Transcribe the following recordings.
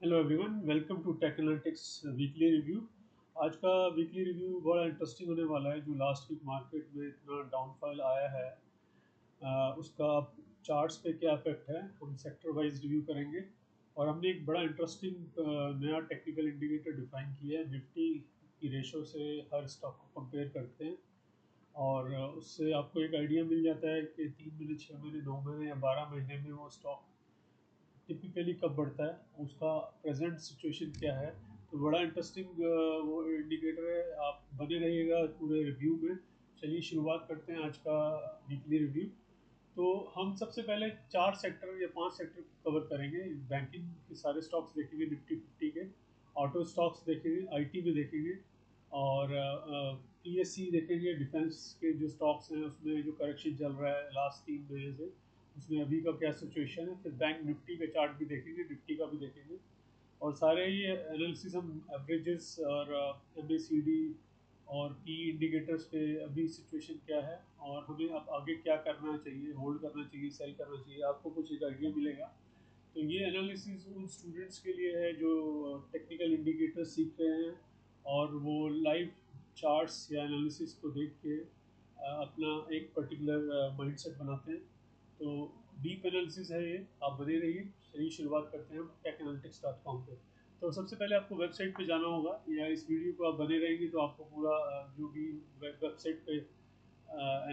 Hello everyone, welcome to tech analytics weekly review. आज का weekly review बड़ा interesting होने वाला है। जो लास्ट वीक मार्केट में इतना डाउनफॉल आया है, उसका चार्ट्स पे क्या इफेक्ट है, हम सेक्टर वाइज रिव्यू करेंगे। और हमने एक बड़ा इंटरेस्टिंग नया टेक्निकल इंडिकेटर डिफाइन किया है। निफ्टी की रेशो से हर स्टॉक को कंपेयर करते हैं और उससे आपको एक आइडिया मिल जाता है कि 3 महीने, 6 महीने, 9 महीने या 12 महीने में वो स्टॉक टिपिकली कब बढ़ता है, उसका प्रेजेंट सिचुएशन क्या है। तो बड़ा इंटरेस्टिंग वो इंडिकेटर है। आप बने रहिएगा पूरे रिव्यू में। चलिए शुरुआत करते हैं आज का वीकली रिव्यू। तो हम सबसे पहले 4 सेक्टर या 5 सेक्टर कवर करेंगे। बैंकिंग के सारे स्टॉक्स देखेंगे, निफ्टी 50 के। ऑटो स्टॉक्स देखेंगे, आईटी में देखेंगे। और पीएससी देखेंगे, डिफेंस के जो स्टॉक्स हैं उसमें जो करेक्शन चल रहा है लास्ट 3 महीने से, उसमें अभी का क्या सिचुएशन है। फिर बैंक निफ्टी का चार्ट भी देखेंगे, निफ्टी का भी देखेंगे। और सारे ये एनालिसिस हम एवरेजेस और एमएसीडी और की इंडिकेटर्स पे अभी सिचुएशन क्या है और हमें अब आगे क्या करना चाहिए, होल्ड करना चाहिए, सेल करना चाहिए, आपको कुछ एक आइडिया मिलेगा। तो ये एनालिसिस उन स्टूडेंट्स के लिए है जो टेक्निकल इंडिकेटर सीख रहे हैं और वो लाइव चार्ट्स या एनालिसिस को देख के अपना एक पर्टिकुलर माइंडसेट बनाते हैं। तो डीप एनालिसिस है ये, आप बने रहिए। चलिए शुरुआत करते हैं हम techanalytics.com पे। तो सबसे पहले आपको वेबसाइट पे जाना होगा, या इस वीडियो को आप बने रहेंगे तो आपको पूरा जो भी वेबसाइट पे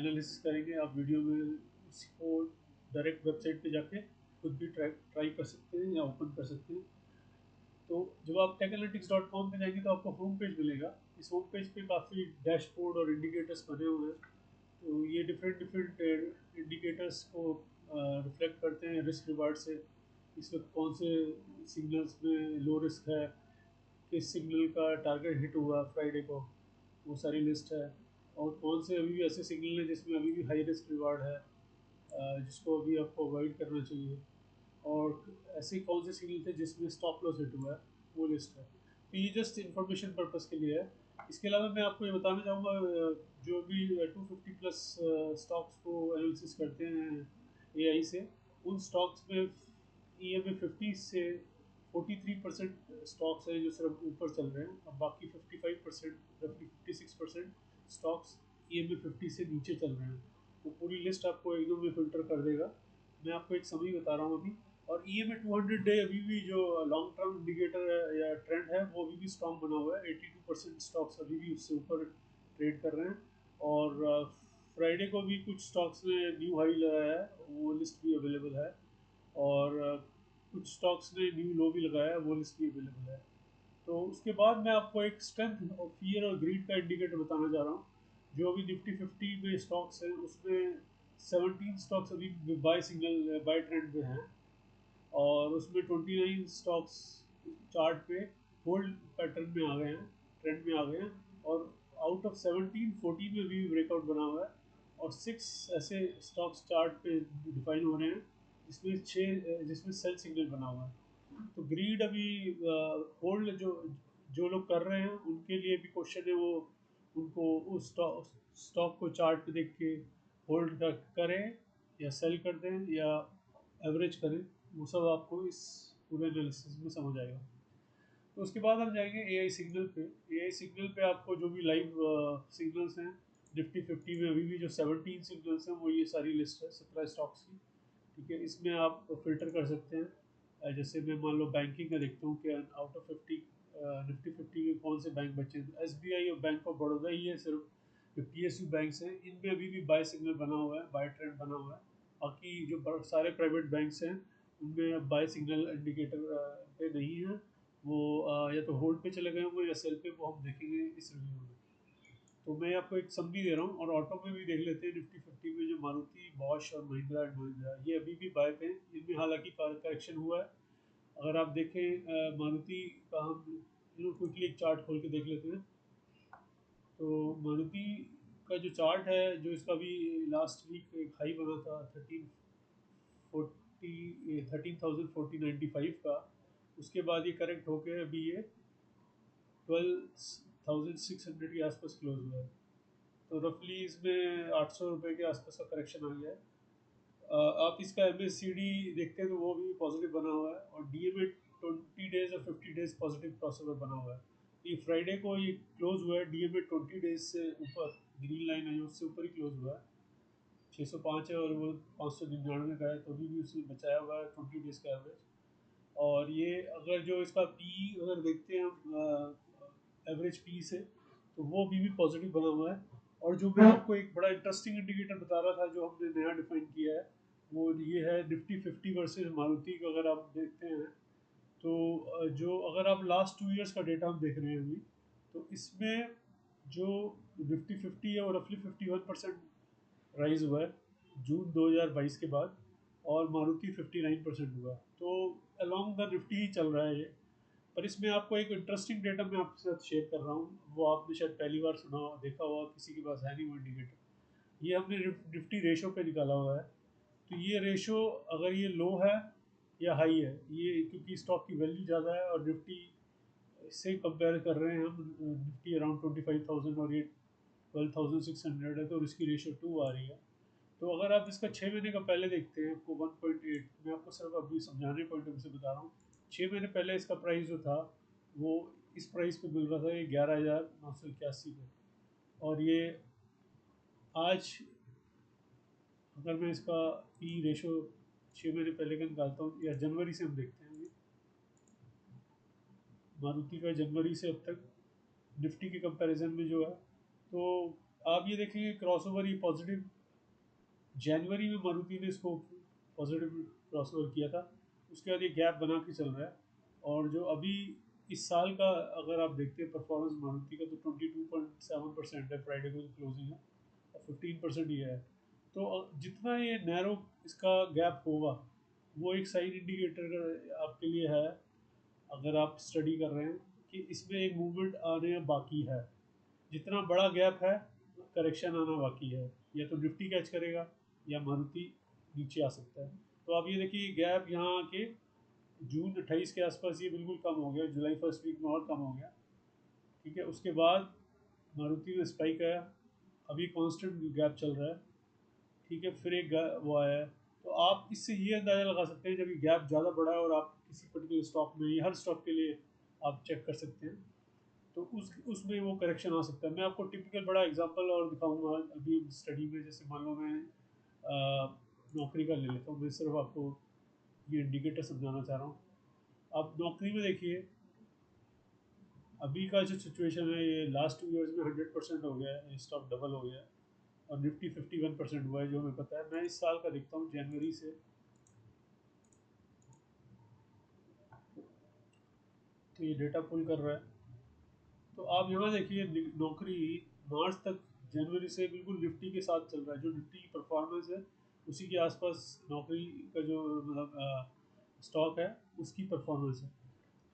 एनालिसिस करेंगे आप वीडियो में, उसको डायरेक्ट वेबसाइट पे जाके खुद भी ट्राई ट्राई कर सकते हैं या ओपन कर सकते हैं। तो जब आप techanalytics.com पे जाएंगे तो आपको होम पेज मिलेगा। इस होम पेज पे काफ़ी डैशबोर्ड और इंडिकेटर्स बने हुए हैं। तो ये डिफरेंट डिफरेंट इंडिकेटर्स को रिफ्लेक्ट करते हैं रिस्क रिवार्ड से। इस वक्त कौन से सिग्नल्स में लो रिस्क है, किस सिग्नल का टारगेट हिट हुआ फ्राइडे को, वो सारी लिस्ट है। और कौन से अभी भी ऐसे सिग्नल हैं जिसमें अभी भी हाई रिस्क रिवार्ड है, जिसको अभी आपको अवॉइड करना चाहिए। और ऐसे कौन से सिग्नल थे जिसमें स्टॉप लॉस हिट हुआ है, वो लिस्ट है। तो ये जस्ट इंफॉर्मेशन पर्पज़ के लिए है। इसके अलावा मैं आपको ये बताना चाहूँगा, जो भी 250 प्लस स्टॉक्स को एनालिसिस करते हैं एआई से, उन स्टॉक्स में EMA 50 से 43% स्टॉक्स हैं जो सिर्फ ऊपर चल रहे हैं, और बाकी 55%, रफली 56% स्टॉक्स EMA 50 से नीचे चल रहे हैं। वो पूरी लिस्ट आपको एकदम में फिल्टर कर देगा। मैं आपको एक समरी बता रहा हूँ अभी। और EMA 200 डे अभी भी जो लॉन्ग टर्म इंडिकेटर है या ट्रेंड है, वो अभी भी स्ट्रॉन्ग बना हुआ है। 82% स्टॉक्स अभी भी उससे ऊपर ट्रेड कर रहे हैं। और फ्राइडे को भी कुछ स्टॉक्स ने न्यू हाई लगाया है, वो लिस्ट भी अवेलेबल है। और कुछ स्टॉक्स ने न्यू लो भी लगाया है, वो लिस्ट भी अवेलेबल है। तो उसके बाद मैं आपको एक स्ट्रेंथ और फियर और ग्रीड का इंडिकेटर बताना चाह रहा हूँ। जो अभी निफ्टी 50 में स्टॉक्स हैं, उसमें 17 स्टॉक्स अभी बाय सिग्नल बाय ट्रेंड में हैं। और उसमें 29 स्टॉक्स चार्ट पे होल्ड पैटर्न में आ गए हैं, ट्रेंड में आ गए हैं। और आउट ऑफ 17, 14 में भी ब्रेकआउट बना हुआ है। और 6 ऐसे स्टॉक्स चार्ट पे डिफाइन हो रहे हैं जिसमें सेल सिग्नल बना हुआ है। तो ग्रीड अभी होल्ड जो जो लोग कर रहे हैं उनके लिए भी क्वेश्चन है। वो उनको उस स्टॉक को चार्ट पे देख के होल्ड करें या सेल कर दें या एवरेज करें, वो सब आपको इस पूरे एनालिसिस में समझ आएगा। तो उसके बाद हम जाएंगे एआई सिग्नल पे। एआई सिग्नल पे आपको जो भी लाइव सिग्नल्स हैं, निफ्टी 50 में अभी भी जो 17 सिग्नल्स हैं, वो ये सारी लिस्ट है 17 स्टॉक्स की। ठीक है, इसमें आप फिल्टर कर सकते हैं। जैसे मैं मान लो बैंकिंग का देखता हूँ कि आउट ऑफ 50 निफ्टी 50 के कौन से बैंक बचे हैं। तो SBI और बैंक ऑफ बड़ौदा ही है सिर्फ जो PSU बैंक्स हैं, इनमें अभी भी बाय सिग्नल बना हुआ है, बाय ट्रेंड बना हुआ है। बाकी जो सारे प्राइवेट बैंक्स हैं उनमें अब बाय सिग्नल इंडिकेटर पे नहीं है। वो या तो होल्ड पे चले गए होंगे या सेल पे, वो हम देखेंगे इस रिव्यू में। तो मैं आपको एक समरी दे रहा हूँ। और ऑटो में भी देख लेते हैं निफ्टी 50 में जो मारुति, बॉश और महिंद्रा एंड महिंद्रा, ये अभी भी बाय पे हैं। इनमें हालांकि करेक्शन हुआ है। अगर आप देखें मारुति का, हम क्विकली एक चार्ट खोल के देख लेते हैं। तो मारुति का जो चार्ट है, जो इसका भी लास्ट वीक एक हाई बना था 13,490 का, उसके बाद ये करेक्ट होकर अभी ये 12,600 के आसपास क्लोज हुआ है। तो रफली इसमें 800 रुपये के आसपास का करेक्शन आ गया है। आप इसका MACD देखते हैं तो वो भी पॉजिटिव बना हुआ है। और DMA 20 डेज डेज और 50 डेज पॉजिटिव क्रॉसओवर बना हुआ है। ये फ्राइडे को ये क्लोज हुआ है डीएमए 20 डेज से ऊपर, ग्रीन लाइन है उससे ऊपर ही क्लोज हुआ है। 605 है और वो 599 का है, तो अभी भी उसने बचाया हुआ है 20 डेज का एवरेज। और ये अगर जो इसका पी अगर देखते हैं हम एवरेज पी से, तो वो भी पॉजिटिव बना हुआ है। और जो मैं आपको एक बड़ा इंटरेस्टिंग इंडिकेटर बता रहा था जो हमने नया डिफाइन किया है, वो ये है निफ्टी 50 वर्सेस मारुति का। अगर आप देखते हैं तो जो अगर आप लास्ट 2 इयर्स का डेटा हम देख रहे हैं अभी, तो इसमें जो निफ्टी 50 है वो रफली 51% राइज हुआ है जून 2022 के बाद, और मारुति 59% हुआ। तो अलोंग द निफ्टी ही चल रहा है ये। पर इसमें आपको एक इंटरेस्टिंग डेटा मैं आपके साथ शेयर कर रहा हूँ, वो आपने शायद पहली बार सुना हो, देखा हुआ, किसी के पास है नहीं वो इंडिकेटर। ये हमने निफ्टी रेशो पे निकाला हुआ है। तो ये रेशो अगर ये लो है या हाई है, ये क्योंकि स्टॉक की वैल्यू ज़्यादा है और निफ्टी से कंपेयर कर रहे हैं हम, निफ्टी अराउंड 25,000 और ये 12,600 है, तो इसकी रेशो 2 आ रही है। तो अगर आप इसका 6 महीने का पहले देखते हैं आपको 1.8, मैं आपको सिर्फ अभी समझाने पॉइंट ऑफ से बता रहा हूँ। 6 महीने पहले इसका प्राइस जो था वो इस प्राइस पे मिल रहा था, ये 11,981 पे। और ये आज अगर मैं इसका पी रेशो 6 महीने पहले का निकालता हूँ, या जनवरी से हम देखते हैं, मारुति का जनवरी से अब तक निफ्टी के कंपैरिजन में जो है, तो आप ये देखेंगे क्रॉसओवर ये पॉजिटिव, जनवरी में मारुति ने इसको पॉजिटिव क्रॉसओवर किया था, उसके बाद ये गैप बना के चल रहा है। और जो अभी इस साल का अगर आप देखते हैं परफॉर्मेंस मारुति का, तो 22.7% है फ्राइडे को क्लोजिंग है, और 15% ही है। तो जितना ये नैरो इसका गैप होगा, वो एक साइड इंडिकेटर आपके लिए है अगर आप स्टडी कर रहे हैं कि इसमें एक मूवमेंट आने बाकी है। जितना बड़ा गैप है, करेक्शन आना बाकी है, या तो निफ्टी कैच करेगा या मारुति नीचे आ सकता है। तो आप ये देखिए गैप यहाँ आके जून 28 के आसपास ये बिल्कुल कम हो गया, जुलाई फर्स्ट वीक में और कम हो गया। ठीक है, उसके बाद मारुति में स्पाइक आया, अभी कांस्टेंट गैप चल रहा है। ठीक है, फिर एक वो आया है। तो आप इससे ये अंदाज़ा लगा सकते हैं जब ये गैप ज़्यादा बड़ा है और आप किसी पर्टिकुलर स्टॉक में, हर स्टॉक के लिए आप चेक कर सकते हैं, तो उसमें वो करेक्शन आ सकता है। मैं आपको टिपिकल बड़ा एग्जांपल और दिखाऊंगा अभी स्टडी में। जैसे मान लो मैं नौकरी का ले लेता हूँ, मैं सिर्फ आपको ये इंडिकेटर समझाना चाह रहा हूँ। आप नौकरी में देखिए, अभी का जो सिचुएशन है, ये लास्ट 2 इयर्स में 100% हो गया है, स्टॉक डबल हो गया है, और निफ्टी 51% हुआ है जो हमें पता है। मैं इस साल का देखता हूँ जनवरी से, तो ये डेटा पुल कर रहा है। तो आप यहाँ देखिए नौकरी मार्च तक, जनवरी से बिल्कुल निफ्टी के साथ चल रहा है। जो निफ्टी की परफॉर्मेंस है उसी के आसपास नौकरी का जो मतलब स्टॉक है उसकी परफॉर्मेंस है।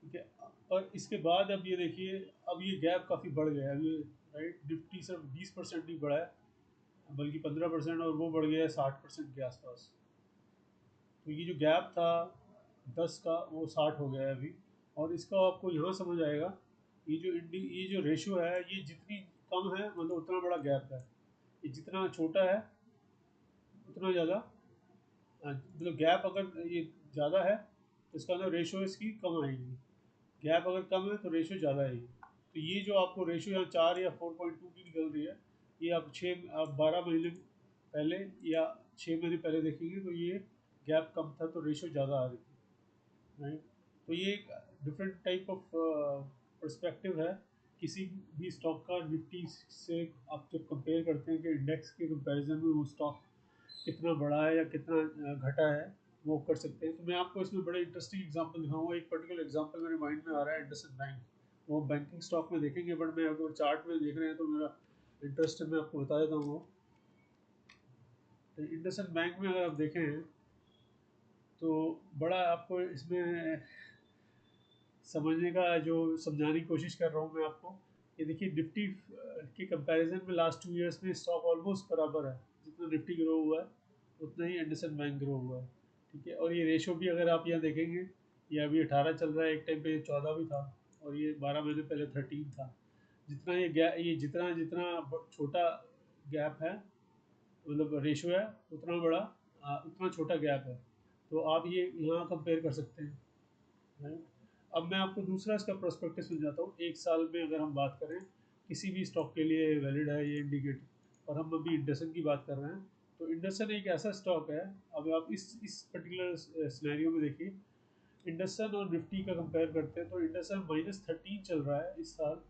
ठीक है, और इसके बाद अब ये देखिए, अब ये गैप काफ़ी बढ़ गया है। अब ये राइट, निफ्टी सिर्फ 20% नहीं बढ़ा है, बल्कि 15%, और वो बढ़ गया है 60% के आसपास। तो ये जो गैप था 10 का, वो 60 हो गया है अभी। और इसका आपको यहाँ समझ आएगा, ये जो रेशियो है, ये जितनी कम है मतलब उतना बड़ा गैप है, ये जितना छोटा है उतना ज़्यादा, मतलब गैप अगर ये ज़्यादा है तो इसका मतलब रेशियो इसकी कम आएगी, गैप अगर कम है तो रेशियो ज़्यादा आएगी। तो ये जो आपको रेशियो यहाँ 4 या 4.2 की निकल रही है, ये आप 12 महीने पहले या 6 महीने पहले देखेंगे तो ये गैप कम था, तो रेशियो ज़्यादा आ रही थी, राइट। तो ये एक डिफरेंट टाइप ऑफ पर्सपेक्टिव है किसी भी स्टॉक का निफ्टी से। आप जब कंपेयर करते हैं कि इंडेक्स के कंपैरिजन में वो स्टॉक कितना बढ़ा है या कितना घटा है, वो कर सकते हैं। तो मैं आपको इसमें बड़े इंटरेस्टिंग एग्जांपल दिखाऊंगा। एक पर्टिकुलर एग्जांपल मेरे माइंड में आ रहा है, इंडसइंड बैंक। वो बैंकिंग स्टॉक में देखेंगे, बट मैं अगर चार्ट में देख रहे हैं तो मेरा इंटरेस्ट है, मैं आपको बता देता हूँ। तो इंडसइंड बैंक में अगर आप देखें तो बड़ा आपको इसमें समझने का, जो समझाने की कोशिश कर रहा हूँ मैं आपको, ये देखिए निफ्टी के कंपैरिजन में लास्ट 2 इयर्स में स्टॉक ऑलमोस्ट बराबर है। जितना निफ्टी ग्रो हुआ है उतना ही इंडसइंड बैंक ग्रो हुआ है। ठीक है, और ये रेशो भी अगर आप यहाँ देखेंगे, ये अभी 18 चल रहा है, एक टाइम पे ये 14 भी था, और ये 12 महीने पहले 13 था। जितना ये जितना जितना छोटा गैप है, मतलब रेशो है, उतना बड़ा उतना छोटा गैप है। तो आप ये यहाँ कंपेयर कर सकते हैं, राइट। अब मैं आपको दूसरा इसका प्रोस्पेक्टस समझाता हूँ। एक साल में अगर हम बात करें किसी भी स्टॉक के लिए वैलिड है ये इंडिकेटर, और हम अभी इंडसन की बात कर रहे हैं, तो इंडसन एक ऐसा स्टॉक है। अब आप इस पर्टिकुलर सिनेरियो में देखिए, इंडसन और निफ्टी का कंपेयर करते हैं तो इंडसन -13 चल रहा है इस साल,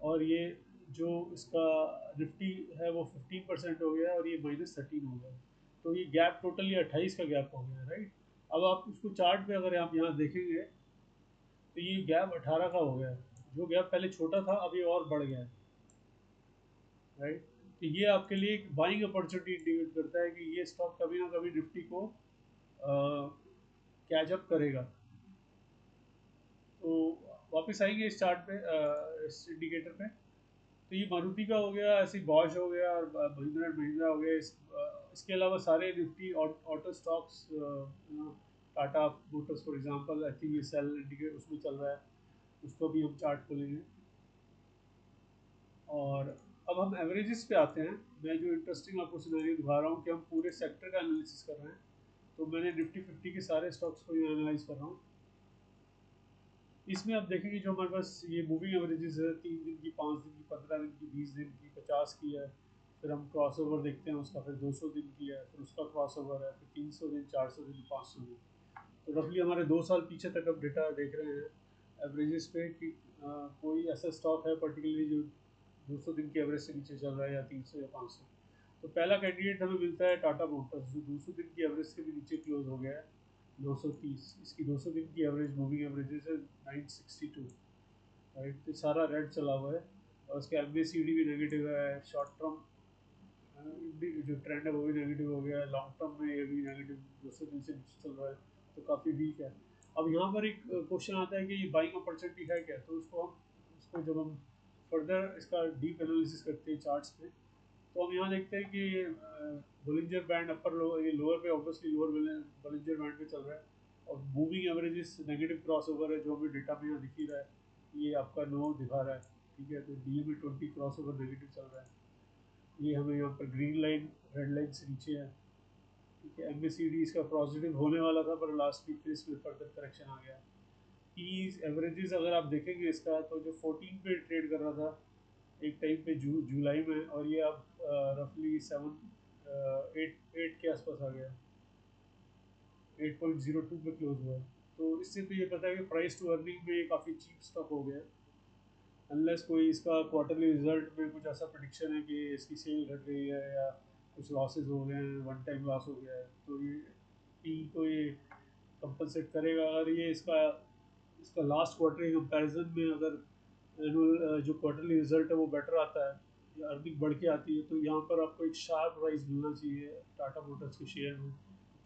और ये जो इसका निफ्टी है वो 15% हो गया, और ये -13 हो गया। तो ये गैप टोटली 28 का गैप हो गया, राइट। अब आप उसको चार्ट पे अगर आप यहाँ देखेंगे तो ये गैप 18 का हो गया है। जो गैप पहले छोटा था अब ये और बढ़ गया है, राइट। तो ये आपके लिए एक बाइंग अपॉर्चुनिटी इंडिकेट करता है कि ये स्टॉक कभी ना कभी निफ्टी को कैच अप करेगा। तो वापस आएंगे इस चार्ट पे, इस इंडिकेटर पे। तो ये मारुति का हो गया, ऐसे बॉश हो गया, और महिंद्रा एंड महिंद्रा हो गया। इसके अलावा सारे Nifty auto stocks, Tata Motors for example, I think ये सेल इंडिकेट उसमें चल रहा है, उसको भी हम चार्ट खोलेंगे। और अब हम एवरेजेस पे आते हैं। मैं जो इंटरेस्टिंग आपको सिनेरियो दिखा रहा हूँ कि हम पूरे सेक्टर का एनालिसिस कर रहे हैं। तो मैंने निफ्टी 50 के सारे स्टॉक्स को एनालाइज कर रहा हूँ। इसमें आप देखेंगे जो हमारे पास ये मूविंग एवरेजेस है, 3 दिन की, 5 दिन की, 15 दिन की, 20 दिन की, 50 की है। फिर हम क्रॉस ओवर देखते हैं उसका, फिर 200 दिन की है, फिर उसका क्रॉस ओवर है, फिर 300 दिन, 400 दिन, 500 दिन। तो रफली हमारे 2 साल पीछे तक अब डेटा देख रहे हैं एवरेजेस पे कि कोई ऐसा स्टॉक है पर्टिकुलरली जो 200 दिन की एवरेज से नीचे चल रहा है, या 300 या 500। तो पहला कैंडिडेट हमें मिलता है टाटा मोटर्स, जो 200 दिन की एवरेज से भी नीचे क्लोज हो गया है, 230। इसकी 200 दिन की एवरेज, मूविंग एवरेजेस है 962, राइट। तो सारा रेड चला हुआ है, और उसका MACD भी नेगेटिव है। शॉर्ट टर्म जो ट्रेंड है वो भी नेगेटिव हो गया है, लॉन्ग टर्म में ये भी नेगेटिव 200 दिन से नीचे चल रहा है, तो काफ़ी वीक है। अब यहाँ पर एक क्वेश्चन आता है कि ये बाइंग अपॉर्चुनिटी है क्या। तो उसको जब हम फर्दर इसका डीप एनालिसिस करते हैं चार्ट्स पे, तो हम यहाँ देखते हैं कि बोलिंजर बैंड अपर लोअर, ये लोअर पे ऑब्वियसली लोअर बोलिंजर बैंड पे चल रहा है, और moving averages negative cross over है, जो हमें डेटा में यहाँ दिख ही रहा है। ये आपका नो दिखा रहा है, ठीक है। तो DMA20 क्रॉस ओवर नेगेटिव चल रहा है। ये हमें यहाँ पर ग्रीन लाइन रेड लाइन से नीचे है, ठीक है। MACD इसका पॉजिटिव होने वाला था, पर लास्ट वीक पे इसमें फर्दर करेक्शन आ गया। ईज एवरेजेस अगर आप देखेंगे इसका, तो जो 14 पे ट्रेड कर रहा था एक टाइम पे जुलाई में, और ये अब रफली 8 के आसपास आ गया, 8.02 पे क्लोज हुआ है। तो इससे तो ये पता है कि प्राइस टू अर्निंग में ये काफ़ी चीप स्टॉक हो गया। अनलेस कोई इसका क्वार्टरली रिजल्ट में कुछ ऐसा प्रडिक्शन है कि इसकी सेल घट रही है, या कुछ लॉसेस हो गए हैं, वन टाइम लॉस हो गया है, तो ये पी को ये कंपनसेट करेगा। अगर ये इसका इसका लास्ट क्वार्टर के कंपैरिजन में अगर एनुअल जो क्वार्टरली रिजल्ट है वो बेटर आता है, या अर्निंग बढ़ के आती है, तो यहाँ पर आपको एक शार्प राइज मिलना चाहिए टाटा मोटर्स के शेयर में।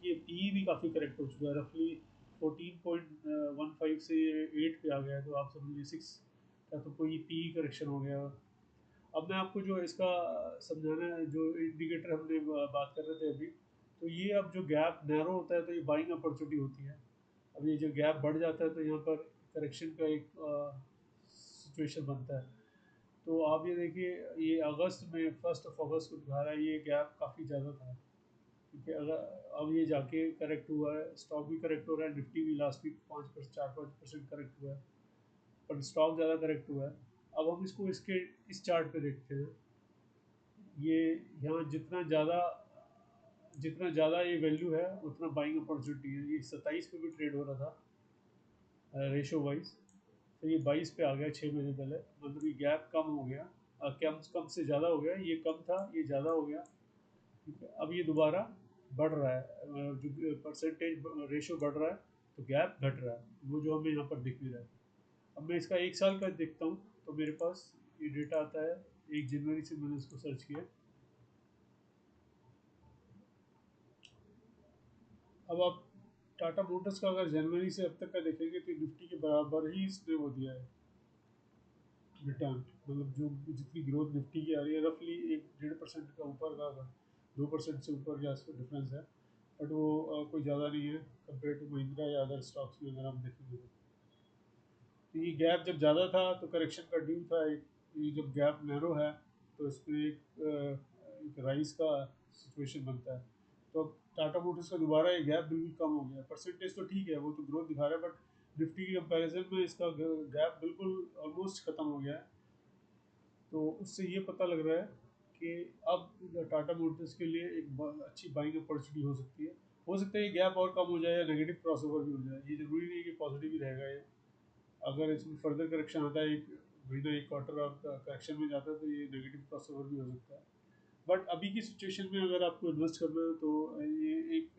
ये पी भी काफ़ी करेक्ट हो चुका है, रफली 14.15 से 8 पे आ गया है, तो आप समझिए 6 का तो कोई पी करेक्शन हो गया। अब मैं आपको जो इसका समझाना है, जो इंडिकेटर हमने बात कर रहे थे अभी, तो ये अब जो गैप नैरो होता है तो ये बाइंग अपॉर्चुनिटी होती है। अब ये जो गैप बढ़ जाता है तो यहाँ पर करेक्शन का एक सिचुएशन बनता है। तो आप ये देखिए, ये अगस्त में 1 अगस्त को दिखा रहा है, ये गैप काफ़ी ज़्यादा था, ठीक है। अगर अब ये जाके करेक्ट हुआ है, स्टॉक भी करेक्ट हो रहा है, निफ्टी भी लास्ट वीक 4-5% करेक्ट हुआ है, पर स्टॉक ज़्यादा करेक्ट हुआ है। अब हम इसको इसके इस चार्ट पे देखते हैं। ये यहाँ जितना ज़्यादा ये वैल्यू है उतना बाइंग अपॉर्चुनिटी है। ये 27 पे भी ट्रेड हो रहा था रेशो वाइज, तो ये 22 पे आ गया 6 महीने पहले, मतलब ये गैप कम हो गया। कम कम से ज़्यादा हो गया, ये कम था ये ज़्यादा हो गया, ठीक है। अब ये दोबारा बढ़ रहा है, जो परसेंटेज रेशो बढ़ रहा है, तो गैप घट रहा है, वो जो हमें यहाँ पर दिख भी रहा है। अब मैं इसका 1 साल का देखता हूँ, तो मेरे पास ये डेटा आता है 1 जनवरी से, मैंने इसको सर्च किया। अब आप टाटा मोटर्स का अगर जनवरी से अब तक का देखेंगे तो निफ्टी के बराबर ही इसने वो दिया है रिटर्न, मतलब जो जितनी ग्रोथ निफ्टी की आ रही है, रफली 1-1.5% का ऊपर का, 2% से ऊपर के आसपास डिफरेंस है। बट वो कोई ज़्यादा नहीं है कंपेयर टू महिंद्रा या अदर स्टॉक्स में अगर हम देखेंगे तो ये गैप जब ज़्यादा था तो करेक्शन का ड्यू था। ये जब गैप नैरो है तो इसमें एक राइज का सिचुएशन बनता है। तो अब टाटा मोटर्स का दोबारा ये गैप बिल्कुल कम हो गया, परसेंटेज तो ठीक है, वो तो ग्रोथ दिखा रहा है, बट निफ्टी की कंपैरिजन में इसका गैप बिल्कुल ऑलमोस्ट ख़त्म हो गया है। तो उससे ये पता लग रहा है कि अब टाटा मोटर्स के लिए एक अच्छी बाइंग अपॉर्चुनिटी हो सकती है। हो सकता है ये गैप और कम हो जाए या नेगेटिव क्रॉसओवर भी हो जाए, ये जरूरी नहीं है कि पॉजिटिव ही रहेगा ये। अगर इसमें फर्दर करेक्शन आता है, एक महीना एक क्वार्टर आपका करेक्शन में जाता है, तो ये नेगेटिव क्रॉसओवर भी हो सकता है। बट अभी की सिचुएशन में अगर आपको इन्वेस्ट करना है तो ये एक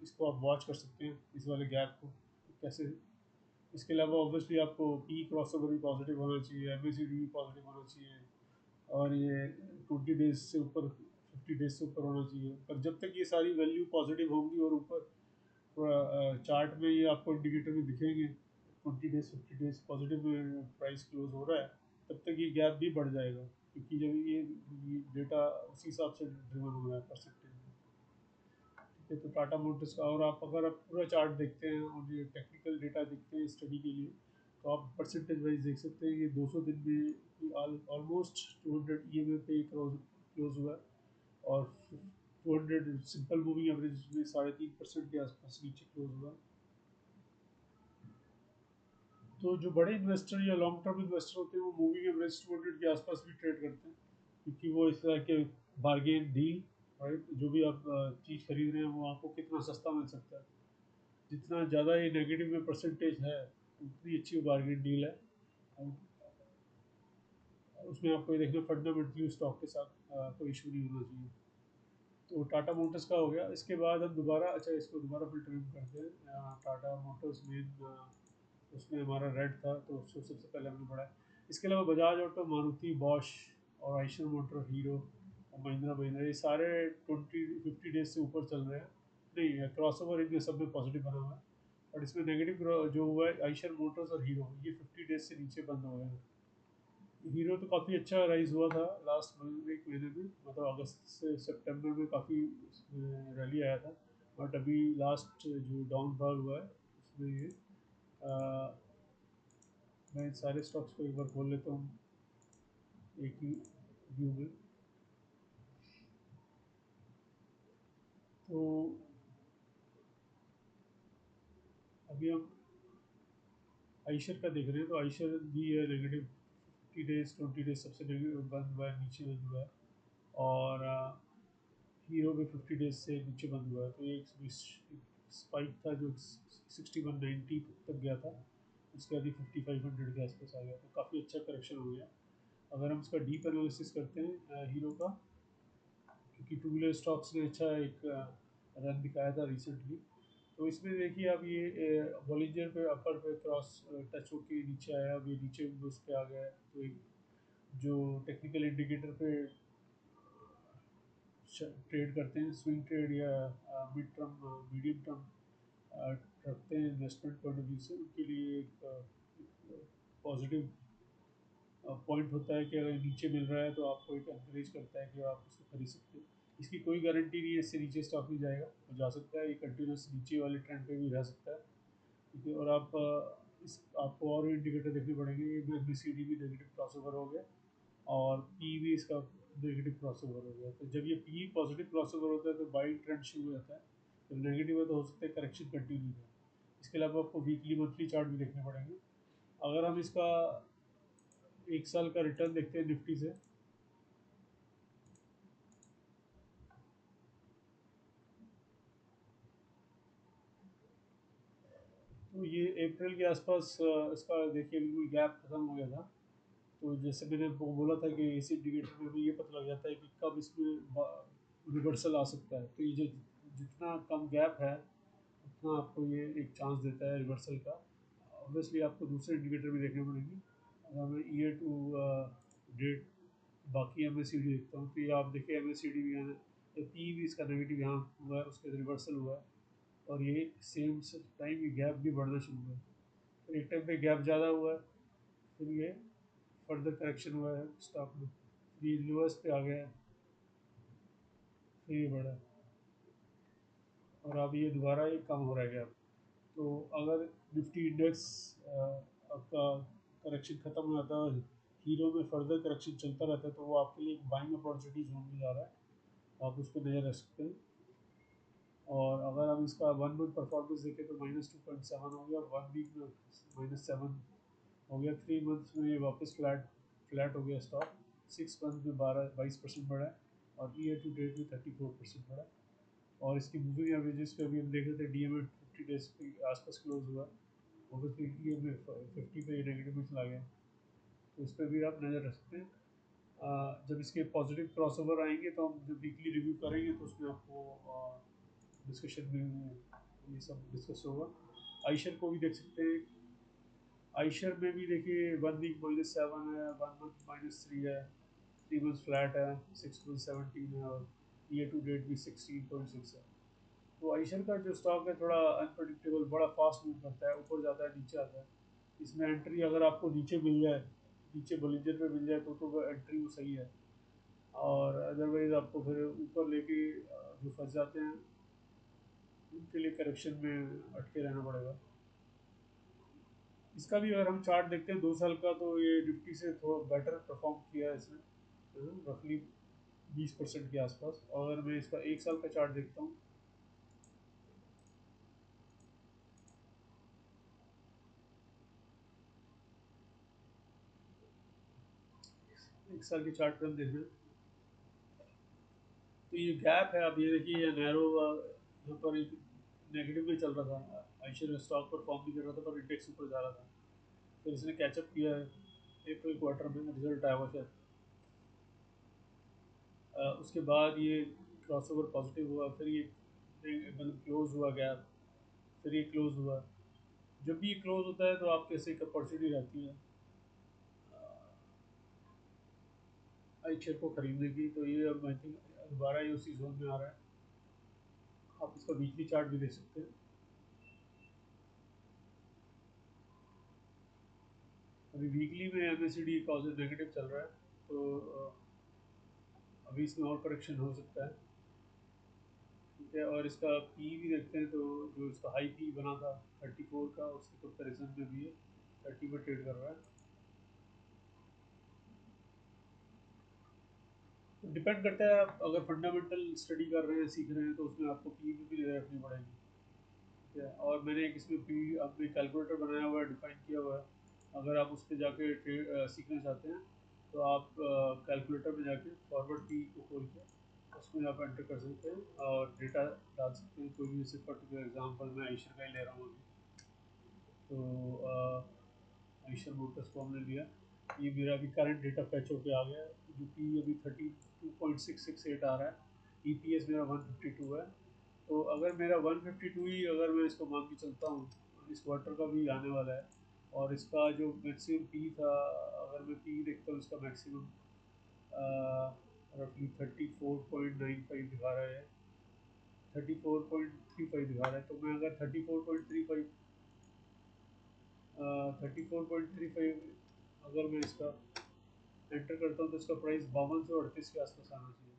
इसको आप वॉच कर सकते हैं, इस वाले गैप को कैसे। इसके अलावा ऑब्वियसली आपको पी क्रॉसओवर भी पॉजिटिव होना चाहिए, एमएसीडी भी पॉजिटिव होना चाहिए, और ये 20 डेज से ऊपर, 50 डेज से ऊपर होना चाहिए। पर जब तक ये सारी वैल्यू पॉजिटिव होंगी और ऊपर चार्ट में ये आपको इंडिकेटर में दिखेंगे 20 डेज 50 डेज पॉजिटिव में प्राइस क्लोज हो रहा है, तब तक ये गैप भी बढ़ जाएगा, क्योंकि जब ये डेटा उसी हिसाब से ड्रिवन हो रहा है परसेंटेज में। ठीक है, तो टाटा मोटर्स का, और आप अगर आप पूरा चार्ट देखते हैं और ये टेक्निकल डेटा देखते हैं स्टडी के लिए, तो आप परसेंटेज वाइज देख सकते हैं कि 200 दिन में ऑलमोस्ट 200 ईएमए पे क्लोज हुआ है, और 200 सिंपल मूविंग एवरेज में 3.5% के आसपास नीचे क्लोज हुआ। तो जो बड़े इन्वेस्टर या लॉन्ग टर्म इन्वेस्टर होते हैं वो मूविंग एवरेज 200 के आसपास भी ट्रेड करते हैं, क्योंकि वो इस तरह के बार्गेन डील, राइट, जो भी आप चीज़ खरीद रहे हैं वो आपको कितना सस्ता मिल सकता है, जितना ज़्यादा ये नेगेटिव में परसेंटेज है उतनी अच्छी बार्गेन डील है। और उसमें आपको ये देखना फंडामेंटली स्टॉक के साथ कोई इशू नहीं होना चाहिए। तो टाटा मोटर्स का हो गया। इसके बाद हम दोबारा, अच्छा इसको दोबारा फिल्टर इन करते हैं। टाटा मोटर्स में उसमें हमारा रेड था, तो उसको सबसे पहले हमने पढ़ा है। इसके अलावा बजाज ऑटो, मारुति, बॉश और आइशर मोटर, हीरो और महिंद्रा महिंद्रा, ये सारे 20-50 डेज से ऊपर चल रहे हैं। नहीं, क्रॉस ओवर इनके सब में पॉजिटिव बना हुआ है, और इसमें नेगेटिव जो हुआ है आइशर मोटर्स और हीरो, ये 50 डेज से नीचे बंद हो गए हैं। हीरो तो काफ़ी अच्छा राइज हुआ था लास्ट एक महीने में, मतलब अगस्त से सितंबर में काफ़ी रैली आया था। बट अभी लास्ट जो डाउनफॉल हुआ है उसमें ये मैं इन सारे स्टॉक्स को एक बार खोल लेता हूँ एक ही व्यू में। तो अभी हम आइशर का देख रहे हैं, तो आइशर भी है नेगेटिव 50 डेज, 20 डेज सबसे नेगेटिव बंद हुआ है, नीचे बंद हुआ है। और हीरो भी 50 डेज से नीचे बंद हुआ है। तो एक स्पाइक था जो 6190 तक गया था, उसके बाद 5500 के आसपास आ गया, तो काफ़ी अच्छा करेक्शन हो गया। अगर हम इसका डीप एनालिसिस करते हैं हीरो का, क्योंकि टू व्हीलर स्टॉक्स ने अच्छा एक रन दिखाया था रिसेंटली, तो इसमें देखिए अब ये बॉलिंजर पे अपर पे क्रॉस टच होके नीचे आया, अब ये नीचे उस पे आ गया है। तो एक जो टेक्निकल इंडिकेटर पे ट्रेड करते हैं, स्विंग ट्रेड या मिड टर्म मीडियम टर्म रखते हैं इन्वेस्टमेंट पॉइंट ऑफ व्यू से, उनके लिए एक पॉजिटिव पॉइंट होता है कि अगर नीचे मिल रहा है तो आपको एक एनकरेज करता है कि आप उसको खरीद सकते हो। इसकी कोई गारंटी नहीं है इससे नीचे स्टॉक नहीं जाएगा, तो जा सकता है ये कंटिन्यूस नीचे वाले ट्रेंड पे भी रह सकता है। ठीक है, और आप इस आपको और इंडिकेटर देखने पड़ेंगे। ये बी सी डी भी नेगेटिव क्रॉसओवर हो गया, और पी भी इसका नेगेटिव क्रॉसओवर हो गया। तो जब ये पी पॉजिटिव क्रॉसओवर होता है तो बाइंग ट्रेंड शुरू हो जाता है, जब नेगेटिव है तो हो सकता है करेक्शन कंटिन्यू है। इसके अलावा आपको वीकली मंथली चार्ट भी देखने पड़ेंगे। अगर हम इसका एक साल का रिटर्न देखते हैं निफ्टी से, तो ये अप्रैल के आसपास इसका देखिए बिल्कुल गैप खत्म हो गया था। तो जैसे मैंने वो बोला था कि इस इंडिकेटर में भी ये पता लग जाता है कि कब इसमें रिवर्सल आ सकता है। तो ये जो जितना कम गैप है उतना आपको ये एक चांस देता है रिवर्सल का। ऑब्वियसली आपको दूसरे इंडिकेटर भी देखने पड़ेंगे। अगर मैं ईयर टू डेट बाकी एम एस सी डी देखता हूँ, तो ये आप देखिए एम एस सी डी भी यहाँ पी भी इसका नेगेटिव यहाँ हुआ है, उसके रिवर्सल हुआ है, और ये सेम टाइम ये गैप भी बढ़ना शुरू हुआ है। फिर एक टाइम पे गैप ज़्यादा हुआ है, फिर ये फर्दर करेक्शन हुआ है स्टॉक में, फिर ये लोअर्स पे आ गया है, फिर ये बढ़ा, और अब ये दोबारा ये कम हो रहा है गैप। तो अगर निफ्टी इंडेक्स आपका करेक्शन खत्म हो जाता है, हीरो में फर्दर करेक्शन चलता रहता है, तो वो आपके लिए एक बाइंग अपॉर्चुनिटी जोन में जा रहा है, आप उस पर नज़र रख सकते हैं। और अगर हम इसका 1 मंथ परफॉर्मेंस देखें तो -2.7 हो गया, 1 वीक में -7 हो गया, 3 मंथ्स में ये वापस फ्लैट हो गया स्टॉक, 6 मंथ में 22% बढ़ा है, और ईयर टू डेट में 34% बढ़ा है। और इसकी मूविंग एवरेजेस पे अभी हम देख रहे थे, डीएमए 50 डेज के आसपास क्लोज हुआ, ओबियसली ये में 50 पे नेगेटिव में चला गया, तो इस पर भी आप नज़र रख सकते हैं। जब इसके पॉजिटिव क्रॉसओवर आएंगे तो हम जब वीकली रिव्यू करेंगे तो उसमें आपको डिस्कशन में ये सब डिस्कस होगा। आइशर को भी देख सकते हैं, आइशर में भी देखिए 1 वीक -7 है, 1 मंथ -3 है, 3 मंथ फ्लैट है, 6 मंथ 17 है, और ईयर टू डेट भी 16.6 है। तो आइशर का जो स्टॉक है थोड़ा अनप्रडिक्टेबल, बड़ा फास्ट मूव करता है, ऊपर जाता है नीचे आता है। इसमें एंट्री अगर आपको नीचे मिल जाए, नीचे बोलिंजर पे मिल जाए तो वो एंट्री वो सही है, और अदरवाइज आपको फिर ऊपर लेके जो फंस जाते हैं उनके लिए करेक्शन में अटके रहना पड़ेगा। इसका भी अगर हम चार्ट देखते हैं 2 साल का, तो ये निफ्टी से थोड़ा बेटर परफॉर्म किया है इसने, रफली 20% के आसपास। और अगर मैं इसका 1 साल का चार्ट देखता हूँ, 1 साल के चार्ट पे हम देख रहे हैं तो ये गैप है। अब ये देखिए ये नैरो, यहाँ पर एक नेगेटिव में चल रहा था, आइशर स्टॉक परफॉर्म नहीं कर रहा था, पर इंडेक्स ऊपर जा रहा था, फिर इसने कैचअप किया है अप्रैल क्वार्टर में, रिजल्ट आया हुआ शायद। उसके बाद ये क्रॉसओवर पॉजिटिव हुआ, फिर ये मतलब क्लोज हुआ गैप, फिर ये क्लोज हुआ। जब भी ये क्लोज होता है तो आपके ऐसे एक अपॉर्चुनिटी रहती है आई शेयर को खरीदने की, तो ये अब आई थिंक दोबारा ये उसी जोन में आ रहा है। आप इसका वीकली चार्ट भी देख सकते हैं। अभी वीकली में एमएससीडी पॉजिटिव नेगेटिव चल रहा है, तो अभी इसमें और करेक्शन हो सकता है। ठीक है, और इसका पी भी देखते हैं तो जो इसका हाई पी बना था 34 का, उसके कंपेरिजन में भी ये 30 में ट्रेड कर रहा है। तो डिपेंड करता है, आप अगर फंडामेंटल स्टडी कर रहे हैं, सीख रहे हैं, तो उसमें आपको पी भी रखनी पड़ेगी। ठीक है, और मैंने एक इसमें पी अपने कैलकुलेटर बनाया हुआ है, डिफाइन किया हुआ है। अगर आप उस पर जाके सीखना चाहते हैं तो आप कैलकुलेटर में जाके फॉरवर्ड पी को खोल के उसमें आप एंटर कर सकते हैं और डेटा डाल सकते हैं। कोई भी जैसे पर्टिकुलर एग्जांपल मैं आयशर का ही ले रहा हूँ अभी, तो आयशर मोटर्स को हमने लिया, ये मेरा अभी करंट डेटा फैच होके आ गया है, जो कि अभी 32.668 आ रहा है, ईपीएस मेरा 152 है। तो अगर मेरा 152 ही अगर मैं इसको मान के चलता हूँ, इस क्वार्टर का भी आने वाला है, और इसका जो मैक्सिमम पी था, अगर मैं पी देखता हूँ, इसका मैक्सिमम रफली 34.95 दिखा रहा है, 34.35 दिखा रहा है। तो मैं अगर 34.35 अगर मैं इसका एंटर करता हूँ तो इसका प्राइस 5238 के आसपास आना चाहिए।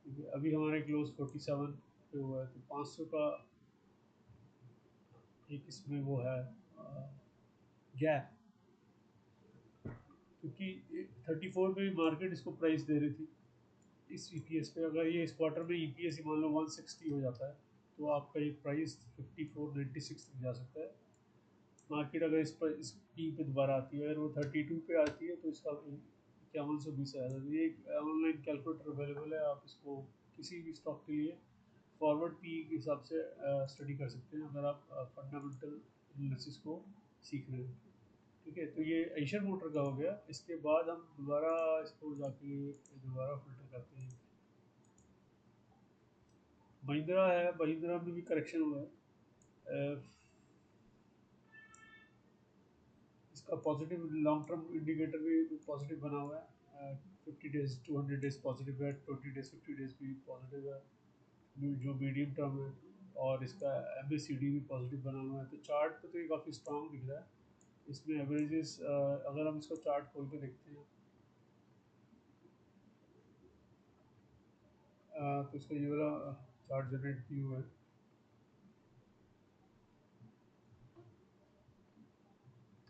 ठीक है, अभी हमारे क्लोज 47 पे हुआ है, तो 500 का एक इसमें वो है गैप, क्योंकि 34 पे मार्केट इसको प्राइस दे रही थी इस ईपीएस पे। अगर ये इस क्वार्टर में ईपीएस मान लो 160 हो जाता है, तो आपका ये प्राइस 5496 तक जा सकता है। मार्केट अगर इस पर इस पी पे दोबारा आती है, अगर वो 32 पे आती है, तो इसका 5120 आ जाता है। ये एक ऑनलाइन कैलकुलेटर अवेलेबल है, आप इसको किसी भी स्टॉक के लिए फॉरवर्ड पी के हिसाब से स्टडी कर सकते हैं, अगर आप फंडामेंटल एनालिसिस को सीख रहे हैं। ठीक है, तो ये एशियन मोटर का हो गया। इसके बाद हम दोबारा इसको जाके दोबारा फिल्टर करते हैं। महिंद्रा है, महिंद्रा में भी करेक्शन हुआ है। इसका पॉजिटिव लॉन्ग टर्म इंडिकेटर भी पॉजिटिव बना हुआ है, 50 डेज 200 डेज पॉजिटिव है, 20 डेज 50 डेज भी पॉजिटिव है, जो मीडियम टर्म है। और इसका एमएसीडी भी पॉजिटिव बना हुआ है, तो चार्ट पे तो ये काफ़ी स्ट्रॉन्ग दिख रहा है। इसमें एवरेजेस अगर हम इसको चार्ट खोल के देखते हैं, तो इसका ये वाला चार्ट जनरेट किया हुआ है।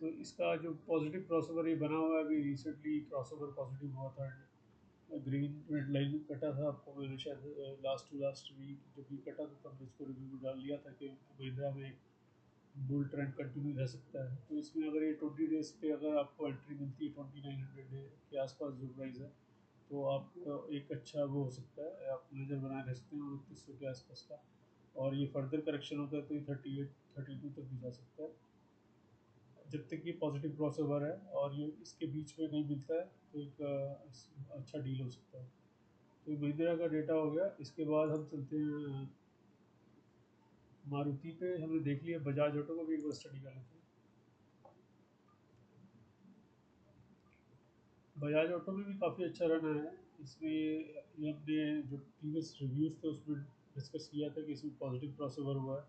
तो इसका जो पॉजिटिव क्रॉसओवर ये बना हुआ है, अभी रिसेंटली क्रॉसओवर पॉजिटिव हुआ था, ग्रीन ट्रेंड लाइन कटा था, आपको मैंने शायद लास्ट टू लास्ट वीक जब भी कटा था तब इसको रिव्यू में डाल दिया था कि महिंद्रा में एक बुल ट्रेंड कंटिन्यू रह सकता है। तो इसमें अगर ये 20 डेज पे अगर आपको एंट्री मिलती है 2900 के आसपास जो प्राइस है, तो आपका एक अच्छा वो हो सकता है, आप नज़र बनाए रह सकते हैं 2900 के आसपास का। और ये फर्दर करेक्शन होता है तो ये 38 32 तक भी जा सकता है, जब तक ये पॉजिटिव क्रॉसओवर है और ये इसके बीच में नहीं मिलता है तो एक अच्छा डील हो सकता है। तो ये महिंद्रा का डेटा हो गया। इसके बाद हम चलते हैं मारुति पे। हमने देख लिया, बजाज ऑटो को भी एक बार स्टडी कर लेते हैं। बजाज ऑटो में भी काफ़ी अच्छा रन आया है। इसमें ये हमने जो प्रीवियस रिव्यूज़ थे उसमें डिस्कस किया था कि इसमें पॉजिटिव क्रॉसओवर हुआ है,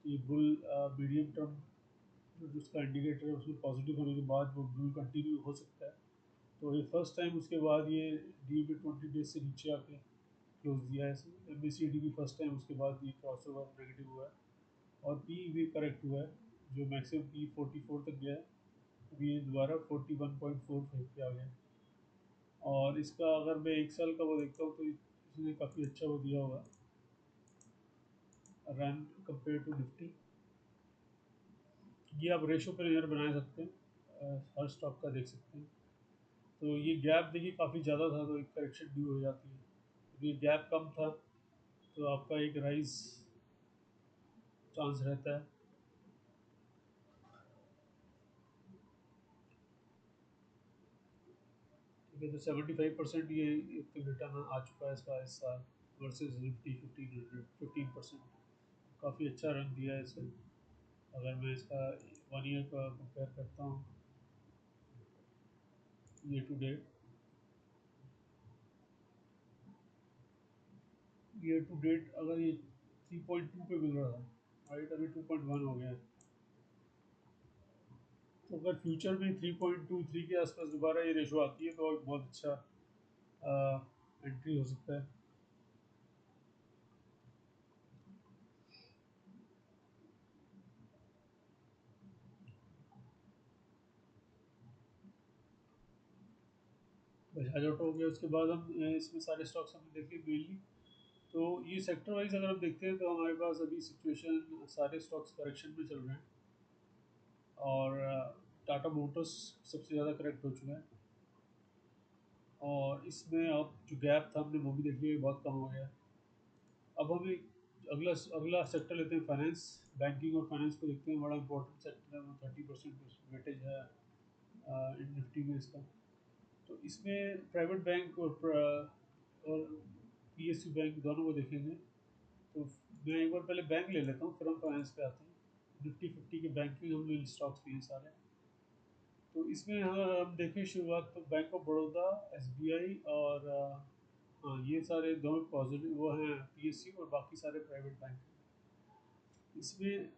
तो ये बुल मीडियम टर्म जो उसका इंडिकेटर है उसमें पॉजिटिव होने के बाद वो बुल कंटिन्यू हो सकता है। तो ये फर्स्ट टाइम उसके बाद ये डी में 20 डेज से नीचे आके क्लोज दिया है। एम एस सी डी भी फर्स्ट टाइम उसके बाद ये क्रॉसओवर नेगेटिव हुआ है और पी भी करेक्ट हुआ है, जो मैक्सिमम पी 44 तक गया है, अभी ये दोबारा 41.45 पे आ गया। और इसका अगर मैं एक साल का वो देखता हूँ तो इसने काफ़ी अच्छा वो दिया हुआ रन कंपेयर टू निफ्टी। ये आप रेशो पर नज़र बना सकते हैं, हर स्टॉक का देख सकते हैं। तो ये गैप देखिए काफ़ी ज़्यादा था तो एक करेक्शन ड्यू हो जाती है। तो ये गैप कम था तो आपका एक राइज चांस रहता है। ठीक है, तो 75% ये एक रिटर्न आ चुका है इसका इस साल वर्सेज निफ्टी 15%। काफ़ी अच्छा रन दिया है इसे। अगर मैं इसका 1 ईयर का कंपेयर करता हूँ ईयर टू डेट, अगर ये 3.2 पे मिल रहा था, राइट, अभी 2.1 हो गया है। तो अगर फ्यूचर में 3.23 के आसपास दोबारा ये रेशो आती है तो एक बहुत अच्छा एंट्री हो सकता है। बजाज ऑटो हो गया। उसके बाद हम इसमें सारे स्टॉक्स हमने देखे मेनली। तो ये सेक्टर वाइज अगर हम देखते हैं तो हमारे पास अभी सिचुएशन सारे स्टॉक्स करेक्शन में चल रहे हैं और टाटा मोटर्स सबसे ज़्यादा करेक्ट हो चुका है। और इसमें अब जो गैप था हमने वो भी देख लिया, बहुत कम हो गया। अब हम एक अगला अगला सेक्टर लेते हैं फाइनेंस। बैंकिंग और फाइनेंस को देखते हैं, बड़ा इंपॉर्टेंट सेक्टर है, वो 30% वेटेज है निफ्टी में इसका। तो इसमें प्राइवेट बैंक और पीएसयू बैंक दोनों को देखेंगे। तो मैं एक बार पहले बैंक ले लेता हूँ फिर हम फाइनेंस पे आते हैं। निफ्टी 50 के बैंकिंग हमने स्टॉक्स लिए सारे। तो इसमें हम देखें शुरुआत तो बैंक ऑफ बड़ौदा, एसबीआई और हाँ ये सारे दोनों पॉजिटिव वो हैं पीएसयू, और बाकी सारे प्राइवेट बैंक हैं। इसमें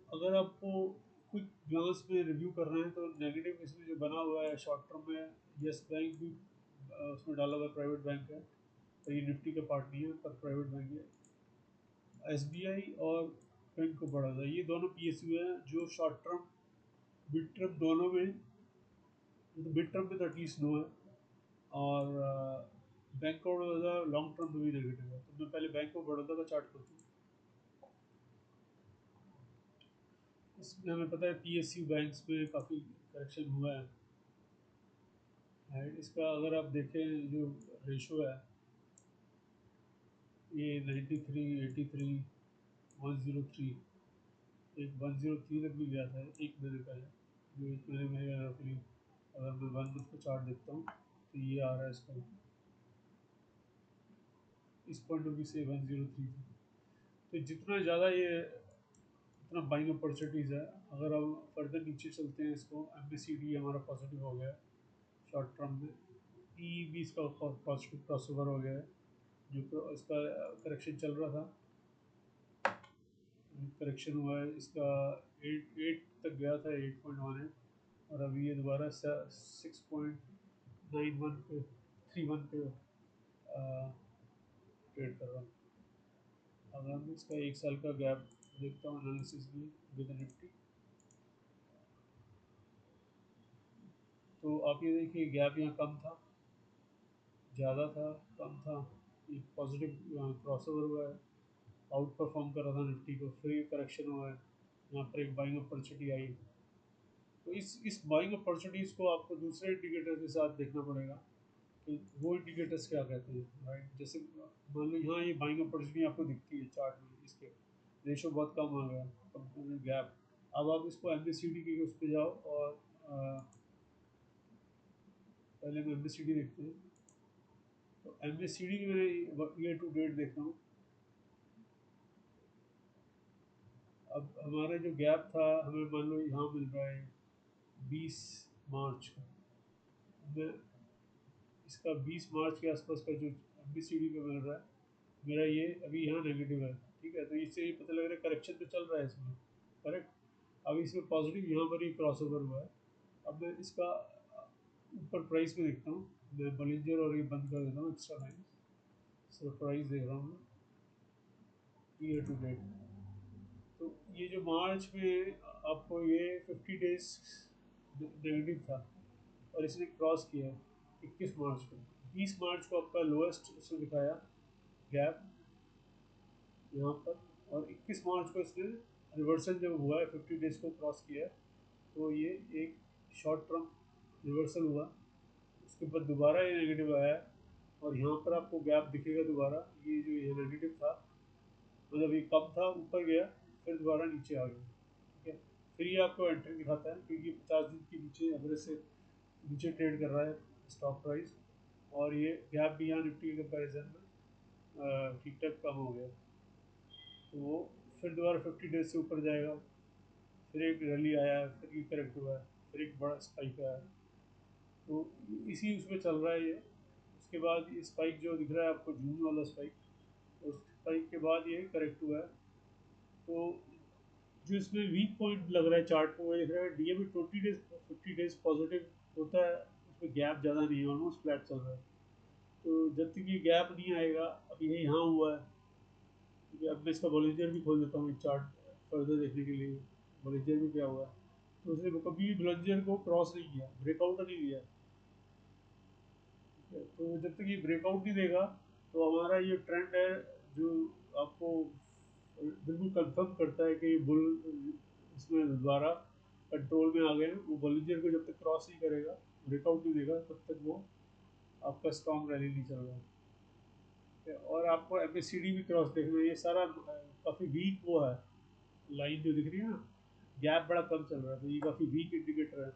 अगर आपको क्विक ग्लांस में रिव्यू कर रहे हैं तो नेगेटिव इसमें जो बना हुआ है शॉर्ट टर्म में, यस बैंक भी उसमें डाला हुआ प्राइवेट बैंक है, तो ये निफ्टी का पार्ट नहीं है पर प्राइवेट बैंक है। एसबीआई और बैंक ऑफ बड़ौदा ये दोनों पीएसयू हैं जो शॉर्ट टर्म मिड टर्म दोनों में, मिड टर्म में तो एटलीस्ट नो है, और bank of Baroda long term में भी नेगेटिव है। तो मैं पहले बैंक ऑफ बड़ौदा का चार्ट करता हूँ। इसमें हमें पता है पीएसयू बैंक्स में काफ़ी करेक्शन हुआ है। इसका अगर आप देखें जो रेशो है ये 93, 83, 103, एक 103 तक भी गया था एक महीने पहले। जो एक महीने में रफली अगर मैं 1 मंथ का चार्ट देखता हूँ तो ये आ रहा है इसका, इस पॉइंट ऑफ व्यू से 103 था। तो जितना ज़्यादा ये इतना बाइंग अपॉर्चुनिटीज़ है। अगर हम फर्दर नीचे चलते हैं इसको, एम हमारा पॉजिटिव हो गया है शॉर्ट टर्म में। पी भी इसका पॉजिटिव क्रॉसओवर हो गया है, जो इसका करेक्शन चल रहा था, करेक्शन हुआ है इसका। 8 तक गया था, 8.18, और अभी ये दोबारा 6.91 पे 31 पे ट्रेड कर रहा हूँ। अगर हम इसका एक साल का गैप देखता हूँ एनालिसिस भी विद निफ्टी, तो आप ये देखिए गैप यहाँ कम था ज़्यादा था, कम था, ये पॉजिटिव क्रॉसओवर हुआ है, आउट परफॉर्म कर रहा था निफ्टी को, फिर ये करेक्शन हुआ है, यहाँ पर एक बाइंग अपॉर्चुनिटी आई। तो इस बाइंग अपॉर्चुनिटीज़ को आपको दूसरे इंडिकेटर के साथ देखना पड़ेगा कि वो इंडिकेटर्स क्या कहते हैं, राइट। जैसे मान लो यहाँ ये बाइंग अपॉर्चुनिटी आपको दिखती है चार्ट में, इसके रेशो बहुत कम आ गया, गैप। अब आप इसको एमएसीडी के उस पर जाओ और पहले हम एमएसीडी देखते हैं। तो एमएसीडी की मैं ईयर टू डेट देख रहा हूँ। अब हमारा जो गैप था, हमें मान लो यहाँ मिल रहा है 20 मार्च को, मैं इसका 20 मार्च के आसपास का जो एमएसीडी पे मिल रहा है मेरा, ये अभी यहाँ नेगेटिव है, ठीक है। तो इससे ये पता लग रहा है करेक्शन तो चल रहा है इसमें, करेक्ट। अब इसमें पॉजिटिव यहाँ पर ही क्रॉसओवर हुआ है। अब मैं इसका ऊपर प्राइस में देखता हूँ, मैं बॉलिंजर और ये बंद कर देता हूँ एक्स्ट्रा लाइन, सिर्फ प्राइस देख रहा हूँ ईयर टू डेट। तो ये जो मार्च में आपको ये 50 डेज नेगेटिव था और इसने क्रॉस किया 21 मार्च को। 20 मार्च को आपका लोएस्ट इसने दिखाया गैप यहाँ पर, और 21 मार्च को इसने रिवर्सल जब हुआ है 50 डेज को क्रॉस किया है, तो ये एक शॉर्ट टर्म रिवर्सल हुआ। उसके बाद दोबारा ये नेगेटिव आया है और यहाँ पर आपको गैप दिखेगा दोबारा, ये जो ये नेगेटिव था, मतलब ये कम था, ऊपर गया, फिर दोबारा नीचे आ गया, ठीक है। फिर ये आपको एंट्री दिखाता है क्योंकि 50 दिन के नीचे एवरेज से नीचे ट्रेड कर रहा है स्टॉक प्राइस, और ये गैप भी यहाँ निफ्टी के कंपेरिजन में ठीक ठाक कम हो गया। तो वो फिर दोबारा 50 डेज से ऊपर जाएगा, फिर एक रैली आया है, फिर ये करेक्ट हुआ है, फिर एक बड़ा स्पाइक आया है। तो इसी उसमें चल रहा है ये। उसके बाद ये स्पाइक जो दिख रहा है आपको, जून वाला स्पाइक, उस स्पाइक के बाद ये करेक्ट हुआ है। तो जो इसमें वीक पॉइंट लग रहा है चार्ट को, वो दिख रहा है डीए में 20 डेज 50 डेज पॉजिटिव होता है, उसमें गैप ज़्यादा नहीं है, ऑलमोस्ट फ्लैट चल रहा है। तो जब तक ये गैप नहीं आएगा, अब ये यहाँ हुआ है, ठीक है। अब मैं इसका बॉलिंजर भी खोल देता हूँ एक चार्ट फर्दर देखने के लिए, बॉलिंजर में क्या हुआ है। तो उसने कभी बॉलिंजर को क्रॉस नहीं किया, ब्रेकआउट नहीं दिया, ठीक है। तो जब तक ये ब्रेकआउट नहीं देगा, तो हमारा ये ट्रेंड है जो आपको बिल्कुल कंफर्म करता है कि बुल इसमें दोबारा कंट्रोल में आ गए। वो बॉलिंजर को जब तक क्रॉस नहीं करेगा, ब्रेकआउट नहीं देगा, तब तक वो आपका स्ट्रॉन्ग रैली नहीं चल रहा है। और आपको एमएसीडी भी क्रॉस देखना है, ये सारा काफ़ी वीक वो है, लाइन जो दिख रही है ना, गैप बड़ा कम चल रहा है, तो ये काफ़ी वीक इंडिकेटर है।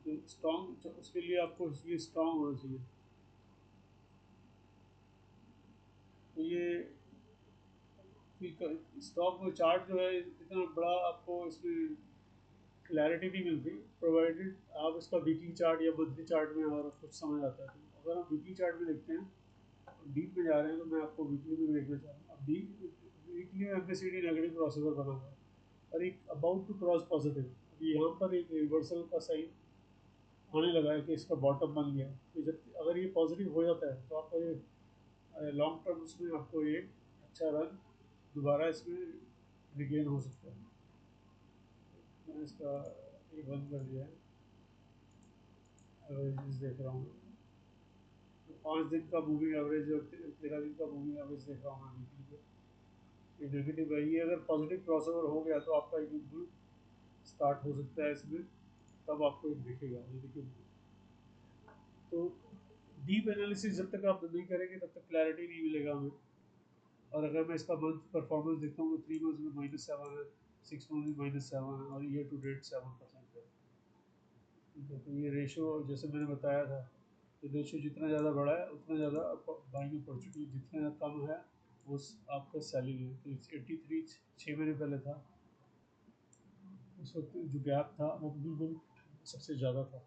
तो स्ट्रॉन्ग, उसके लिए आपको इसलिए स्ट्रॉन्ग होना चाहिए। तो ये स्टॉक में चार्ट जो है इतना बड़ा आपको इसमें क्लैरिटी नहीं मिलती, प्रोवाइडेड आप इसका वीकली चार्ट या मंथली चार्ट में और कुछ समझ आता है। तो अगर हम वीकली चार्ट में देखते हैं, डीप में जा रहे हैं, तो मैं आपको वीकली में देखना चाह रहा हूँ। अब डीप वीकली में एमएसीडी नेगेटिव क्रॉसओवर बना हुआ है और एक अबाउट टू क्रॉस पॉजिटिव, अभी यहाँ पर एक रिवर्सल का साइन आने लगा है कि इसका बॉटम बन गया है। तो जब अगर ये पॉजिटिव हो जाता है, तो आपका ये लॉन्ग टर्म उसमें आपको एक अच्छा रन दोबारा इसमें रिगेन हो सकता है। मैंने इसका ये बंद कर दिया है, एवरेज देख रहा हूँ। तो 5 दिन का मूविंग एवरेज और 13 दिन का मूविंग एवरेज देख रहा हूँ मैं वीकली पे। ये नेगेटिव है, ये अगर पॉजिटिव क्रॉसओवर हो गया तो आपका एक बुल स्टार्ट हो सकता है इसमें, तब आपको एक दिखेगा, ये देखिए। तो डीप एनालिसिस जब तक आप नहीं करेंगे तब तक क्लैरिटी नहीं मिलेगा हमें। और अगर मैं इसका मंथ परफॉर्मेंस देखता हूँ, तो 3 मंथ में -7 है, 6 मंथ में -7 है, और ईयर टू डेट 7% है, ठीक है। तो ये रेशो जैसे मैंने बताया था, ये रेशो जितना ज़्यादा बड़ा है उतना ज़्यादा बाइंग अपॉर्चुनिटी, जितना कम है वो आपका सेलिंग है। तो 83 6 महीने पहले था, उस वक्त जो गैप था वो बिल्कुल सबसे ज़्यादा था,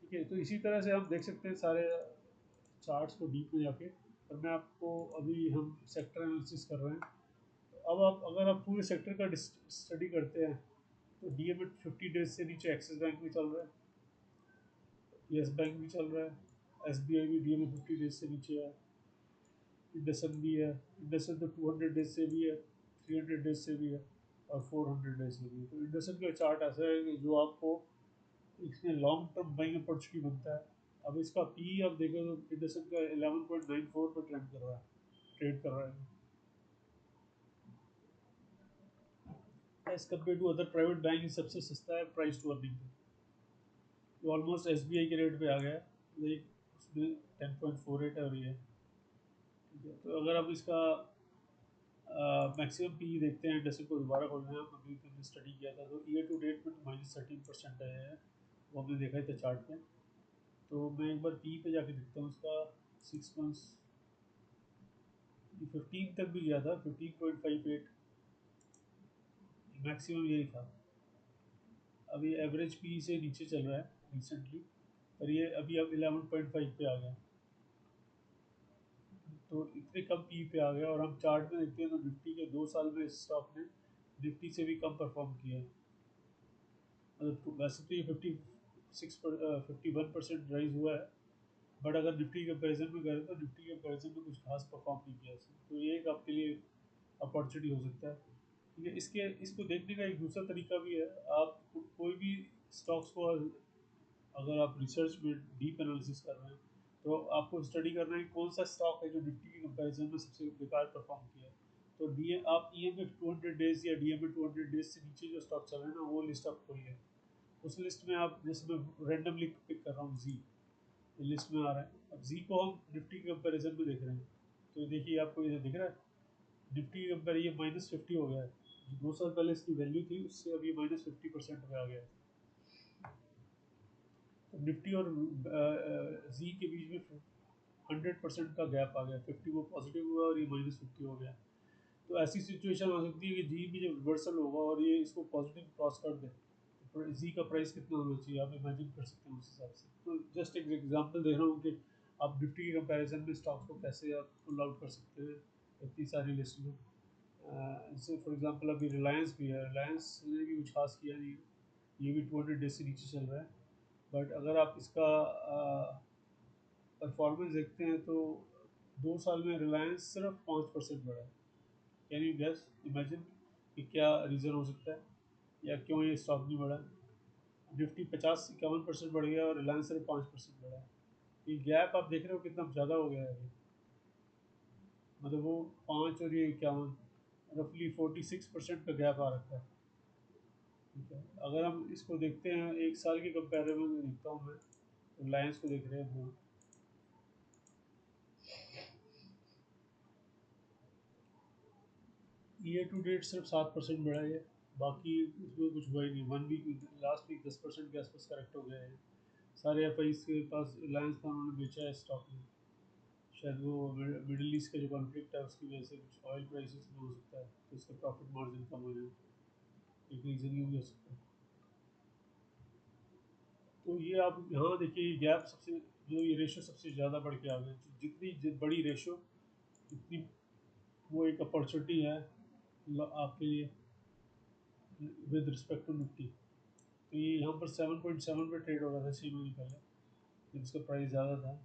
ठीक है। तो इसी तरह से हम देख सकते हैं सारे चार्ट्स को डीप में जाके। और मैं आपको, अभी हम सेक्टर एनालिसिस कर रहे हैं, तो अब आप अगर आप पूरे सेक्टर का स्टडी करते हैं, तो डीए में 50 डेज से नीचे एक्सिस बैंक भी चल रहा है, येस बैंक भी चल रहा है, एसबीआई भी डीए में 50 डेज से नीचे है, इंडसन भी है। इंडसन तो 200 डेज से भी है, 300 डेज से भी है, और 400 डेज से भी है। तो इंडसन का चार्ट ऐसा है कि जो आपको इसमें लॉन्ग टर्म बाइंग अपॉर्चुनिटी बनता है। अब इसका पी आप देखो तो इंडसेंड का 11.94 पर ट्रेड कर रहा है as compare to other private bank. सबसे सस्ता है प्राइस टू अर्निंग पे, तो ऑलमोस्ट एसबीआई के रेट पे आ गया है। एक उसमें 10.48 है और ये ठीक है। तो अगर आप इसका मैक्सिमम पी देखते हैं, जैसे को दोबारा खोल रहे हैं हम, अभी हमने स्टडी किया था तो ईयर टू डेट में -13% है, वो हमने देखा था चार्ट पे। तो मैं एक बार पी पे जाके देखता हूँ उसका। 6 मंथ्स 15 तक भी गया था, 15.58 मैक्सिमम यही था। अभी एवरेज पी से नीचे चल रहा है रिसेंटली, पर ये अभी अब 11.5 पे आ गया। तो इतने कम पी पे आ गया। और हम चार्ट में देखते हैं तो निफ्टी के 2 साल में इस स्टॉक ने निफ्टी से भी कम परफॉर्म किया है। मतलब तो वैसे तो ये 51% राइज हुआ है, बट अगर निफ्टी कंपैरिजन में करें तो निफ्टी कंपैरिजन में कुछ खास परफॉर्म नहीं किया इसने। तो ये एक आपके लिए अपॉर्चुनिटी हो सकता है। ठीक है, इसके इसको देखने का एक दूसरा तरीका भी है। आप कोई भी स्टॉक्स को अगर आप रिसर्च में डीप एनालिसिस कर रहे हैं तो आपको स्टडी करना है कि कौन सा स्टॉक है जो निफ्टी के कंपैरिजन में सबसे बेकार परफॉर्म किया है। तो डी आप EMF 200 डेज या DMA 200 डेज से नीचे जो स्टॉक चल रहे हैं ना, वो लिस्ट आप खोलिए। उस लिस्ट में आप, जैसे मैं रेंडमली पिक कर रहा हूँ जी, लिस्ट में आ रहा है। अब जी को हम निफ्टी के कंपैरिजन में देख रहे हैं, तो देखिए आपको ये दिख रहा है निफ्टी के कंपेयर ये -50 हो गया है। जो 2 साल पहले इसकी वैल्यू थी उससे अभी -50% पे आ गया है। तो निफ्टी और जी के बीच में 100% का गैप आ गया। 50 वो पॉजिटिव हुआ और ये -50 हो गया। तो ऐसी सिचुएशन आ सकती है कि जी भी जब रिवर्सल होगा और ये इसको पॉजिटिव क्रॉस कर दे, तो जी का प्राइस कितना होना चाहिए आप इमेजिन कर सकते हैं उस हिसाब से। तो जस्ट एक एग्जांपल दे रहा हूँ कि आप निफ्टी के कंपैरिजन में स्टॉक्स को कैसे आप पुल आउट कर सकते हैं इतनी सारी लिस्ट में। जैसे फॉर एग्जांपल अभी रिलायंस भी है, रिलायंस ने भी कुछ खास किया नहीं, ये भी 200 डेज से नीचे चल रहा है। बट अगर आप इसका परफॉर्मेंस देखते हैं तो 2 साल में रिलायंस सिर्फ 5% बढ़ा है। कैन यू गेस, इमेजिन कि क्या रीज़न हो सकता है या क्यों ये स्टॉक नहीं बढ़ा। निफ्टी 50-51% बढ़ गया और रिलायंस सिर्फ 5% बढ़ा है। ये गैप आप देख रहे हो कितना ज़्यादा हो गया है अभी। मतलब वो 5 और ये 51, रफली 46% का गैप आ रखा है। ठीक है, अगर हम इसको देखते हैं 1 साल के कंपेरिजन में देखता हूँ मैं, रिलायंस को देख रहे हैं हम। ईयर टू डेट सिर्फ 7% बढ़ा है, बाकी उसमें कुछ हुआ ही नहीं। 1 वीक लास्ट वीक 10% के आसपास करेक्ट हो गया है। सारे एफ आई के पास रिलायंस का उन्होंने बेचा है स्टॉक में। शायद वो मिडिल ईस्ट का जो कॉन्फ्लिक्ट है उसकी वजह से कुछ ऑयल प्राइसेस में हो सकता है, तो इसका प्रॉफिट मार्जिन कम हो जाए, एक रीज़न ये भी हो सकता है। तो ये आप यहाँ देखिए गैप सबसे, जो ये रेशो सबसे ज़्यादा बढ़ के आ गया। जितनी बड़ी रेशो उतनी वो एक अपॉर्चुनिटी है आपके लिए विद रिस्पेक्ट टू निफ्टी। तो ये यहाँ पर 7.7 पे ट्रेड हो रहा था 6 महीने पहले, जब इसका प्राइस ज़्यादा था,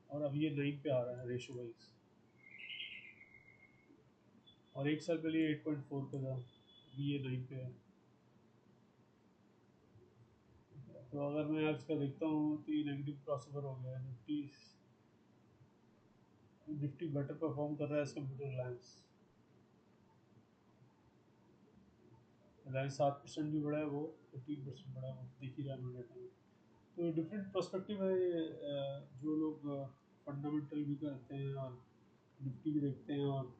और अब ये 9 पे आ रहा है रेशो वाइज। और 1 साल पहले 8.4 पे था, अभी ये 9 पे है। तो अगर मैं आज का देखता हूँ तो ये नेगेटिव क्रॉसओवर हो गया है। निफ्टी निफ्टी बेटर परफॉर्म कर रहा है as compare to Reliance. Reliance 7% भी बढ़ा है, वो 15% बढ़ा है, वो दिख ही रहा है डेटा में। तो डिफरेंट पर्सपेक्टिव है ये। जो लोग फंडामेंटल भी करते हैं और निफ्टी भी देखते हैं और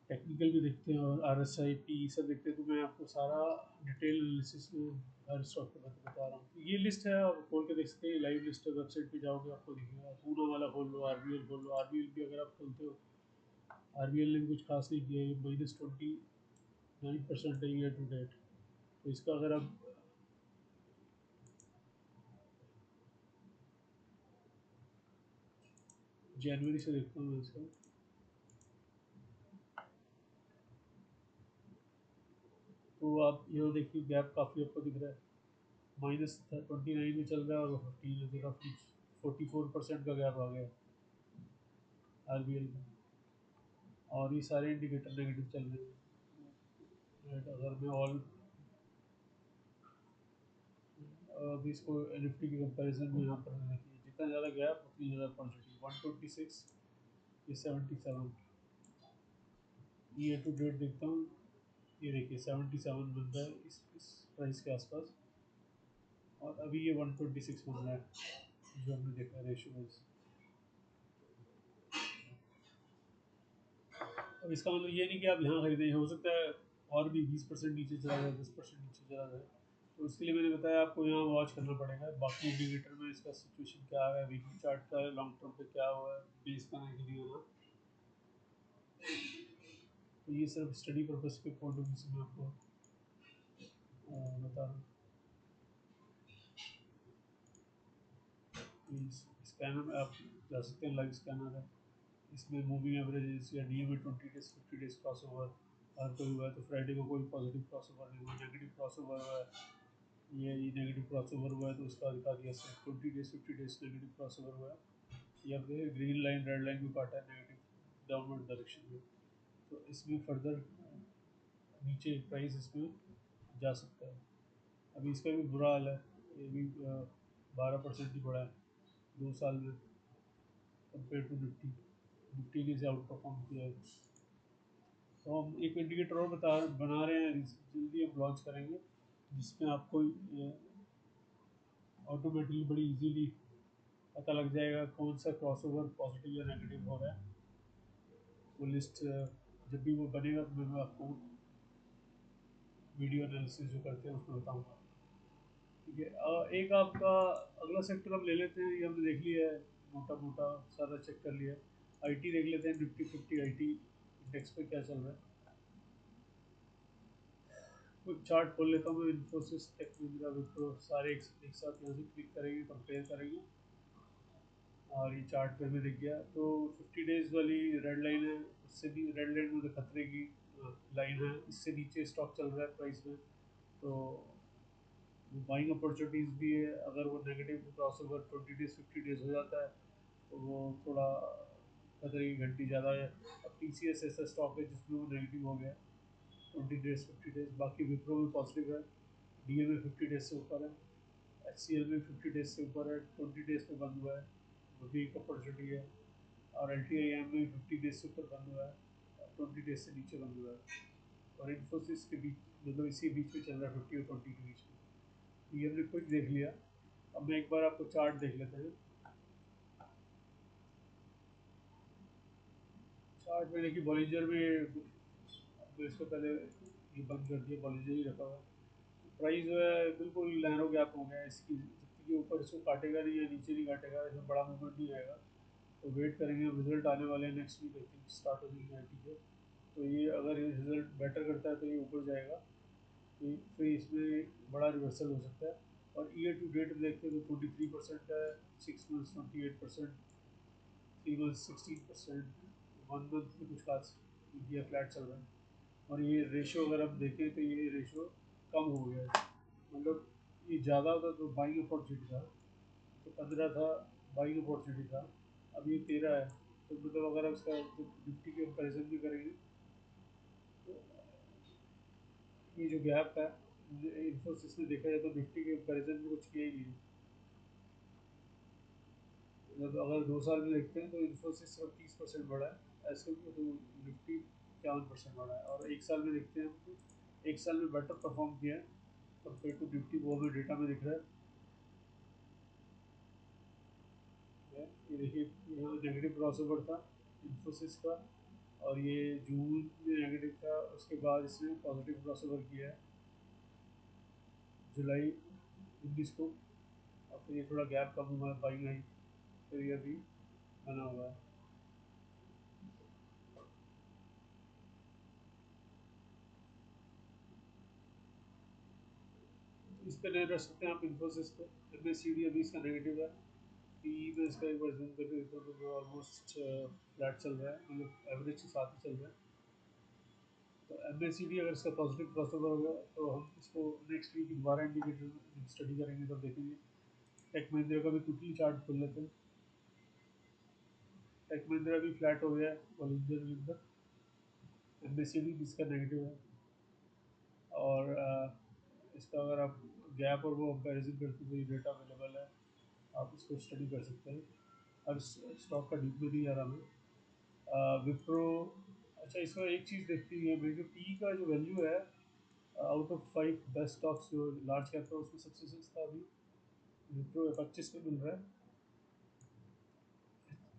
टेक्निकल भी देखते हैं और RSI P सब देखते हैं, तो मैं आपको सारा डिटेल एनालिसिस हर स्टॉक के बारे में बता रहा हूँ। ये लिस्ट है, आप खोल के देख सकते हैं, लाइव लिस्ट है, वेबसाइट पे जाओगे आपको दिखेगा। पूना वाला खोल लो, RBL खोल लो। RBL भी अगर आप खोलते हो, RBL ने भी कुछ खास नहीं किया, ये -29% है ईयर टू डेट। तो इसका अगर आप जनवरी से देखता हूँ इसका, तो आप यहाँ देखिए गैप काफ़ी आपको दिख रहा है। -29 में चल रहा है और 15 है, तो रफली 44% का गैप आ गया RBL का। और ये सारे इंडिकेटर नेगेटिव चल रहे हैं। अगर मैं ऑल अभी इसको निफ्टी की कंपैरिजन में यहाँ पर देखिए, जितना ज़्यादा गैप उतनी ज़्यादा क्वान्टिटी। 126, ये 77, ये टू डेट देखता हूँ, ये देखिए 77 बन रहा है इस प्राइस के आसपास, और अभी ये 126 बन रहा है जो हमने देखा रेशियो वाइज। अब इसका मतलब ये नहीं कि आप यहाँ खरीदें, हो सकता है और भी 20% नीचे चला जाए, 10% नीचे चला जाए, तो उसके लिए मैंने बताया आपको यहाँ वॉच करना पड़ेगा। बाकी इंडिकेटर में इसका सिचुएशन क्या है, वीकली चार्ट का है, लॉन्ग टर्म पे क्या हुआ है, बेस का है कि नहीं होना। तो ये सिर्फ स्टडी पर्पज के पॉइंट ऑफ व्यू से मैं आपको बता रहा हूँ। स्कैनर में आप जा सकते हैं, लाइव स्कैनर है, इसमें मूविंग एवरेजेस या डी में 20 डेज 50 डेज क्रॉस ओवर हर कोई हुआ है, तो फ्राइडे को कोई पॉजिटिव क्रॉस ओवर नहीं हुआ, नेगेटिव क्रॉस ओवर हुआ है, ये नेगेटिव क्रॉस ओवर हुआ है, तो उसका दिखा दिया sir 20 days 50 days negative cross over हुआ है। ये अब ग्रीन लाइन रेड लाइन भी काटा है नेगेटिव डाउनवर्ड डायरेक्शन में, तो इसमें फर्दर नीचे प्राइस इसमें जा सकता है। अभी इसका भी बुरा हाल है, ये भी 12% ही बढ़ा है 2 साल में कंपेयर टू निफ्टी। निफ्टी ने इसे आउट परफॉर्म किया है। तो हम एक इंडिकेटर और बना रहे हैं, जल्दी हम लॉन्च करेंगे, जिसमें आपको ऑटोमेटिकली बड़ी इजीली पता लग जाएगा कौन सा क्रॉसओवर पॉजिटिव या नेगेटिव हो रहा है। वो लिस्ट जब भी वो बनेगा तो मैं आपको वीडियो एनालिसिस जो करते हैं उसमें बताऊंगा। ठीक है, एक आपका अगला सेक्टर हम ले लेते हैं, ये हमने देख लिया है, मोटा मोटा सारा चेक कर लिया है। आईटी देख लेते हैं, निफ्टी 50 आईटी इंडेक्स पे क्या चल रहा है। कुछ चार्ट खोल लेता हूँ मैं, इन्फोसिस, टेक महिंद्रा, विप्रो, सारे एक साथ यहाँ से क्लिक करेंगे, कंपेयर करेंगे, और ये चार्ट पे हमें दिख गया। तो 50 डेज वाली रेड लाइन है, उससे भी रेड लाइन में खतरे की लाइन है, इससे नीचे स्टॉक चल रहा है प्राइस में, तो बाइंग अपॉर्चुनिटीज़ भी है। अगर वो negative cross over 20 days 50 days हो जाता है तो वो थोड़ा खतरे की घंटी ज़्यादा है। अब टी सी एस ऐसा स्टॉक है जिसमें वो नेगेटिव हो गया 20 डेज 50 डेज, बाकी विप्रो में पॉजिटिव है, डी ए में 50 डेज से ऊपर है, एच सी एल में 50 डेज से ऊपर है, 20 डेज पे बंद हुआ है, वो भी एक अपॉर्चुनिटी है, और एल टी आई एम में 50 डेज से ऊपर बंद हुआ है, 20 डेज से नीचे बंद हुआ है, और इन्फोसिस के बीच, मतलब इसी बीच में चल रहा है 50 और 20 के बीच में। ये हमने क्विक देख लिया। अब मैं एक बार आपको चार्ट देख लेते हैं। चार्ट में देखिए बॉलिंजर में, तो इसको पहले ये बंद कर दिया, बॉलिंजर ही रखा हुआ है। प्राइस जो है बिल्कुल नैरो गैप हो गया है इसकी, जितनी ऊपर इसको काटेगा नहीं या नीचे नहीं काटेगा, इसमें बड़ा मूवमेंट नहीं आएगा। तो वेट करेंगे, रिजल्ट आने वाले हैं next week, I think start हो जाएगी आई टी के। तो ये अगर ये रिजल्ट बेटर करता है तो ये ऊपर जाएगा, तो फिर इसमें बड़ा रिवर्सल हो सकता है। और ईयर टू डेट देखते हैं तो 23% है, 6 मंथ्स 28%, 3 मंथ्स 16%, 1 मंथ में कुछ खास इंडिया फ्लैट चल रहा है। और ये रेशो अगर हम देखें तो ये रेशो कम हो गया है, मतलब ये ज़्यादा होता तो बाइंग अपॉर्चुनिटी था, तो 15 था, बाइंग अपॉर्चुनिटी था, अब ये 13 है। तो मतलब अगर हम इसका निफ्टी के कंपेरिजन भी करेंगे तो ये जो गैप है इन्फोसिस में देखा जाए तो निफ्टी के कंपेरिजन में कुछ किया ही नहीं। मतलब अगर 2 साल में देखते हैं तो इन्फोसिस सिर्फ 30% बढ़ा है, ऐसे में तो निफ्टी 51% बढ़ा है। और एक साल में देखते हैं तो एक साल में बेटर परफॉर्म किया है कंपेयर टू निफ्टी, वो भी डेटा में दिख रहा है। ये देखिए यहाँ नेगेटिव क्रॉसओवर था इन्फोसिस का, और ये जून में नेगेटिव था, उसके बाद इसने पॉजिटिव क्रॉसओवर किया है जुलाई 19 को, और फिर ये थोड़ा गैप कम हुआ है, बाइंग आई, फिर ये अभी बना हुआ है। इस पे नहीं रख सकते हैं आप इन्फोसिस पे। एम एस सी डी अभी इसका नेगेटिव है, पी में इसका एक बार जूम करके देखो तो ऑलमोस्ट फ्लैट चल रहा है, मतलब एवरेज के साथ ही चल रहा है। तो एम एस सी डी अगर इसका पॉजिटिव क्रॉसओवर होगा तो हम इसको नेक्स्ट वीक दोबारा इंडिकेटर स्टडी करेंगे तब देखेंगे। टेक महिंद्रा का भी क्विकली चार्ट खोल लेते हैं। टेक महिंद्रा भी फ्लैट हो गया है बॉलिंजर के अंदर, एम एस सी डी भी इसका नेगेटिव है, और इसका अगर आप गैप और वो कंपेरिजन करके जो डेटा अवेलेबल है, आप उसको स्टडी कर सकते हैं। अब स्टॉक का डीप में नहीं आ रहा मैं। विप्रो, अच्छा इसमें एक चीज़ देखती है मेरी, जो पी का जो वैल्यू है, आउट ऑफ 5 बेस्ट स्टॉक्स जो लार्ज कैप है उसमें सबसे सस्ता अभी विप्रो है, 25 पे मिल रहा है।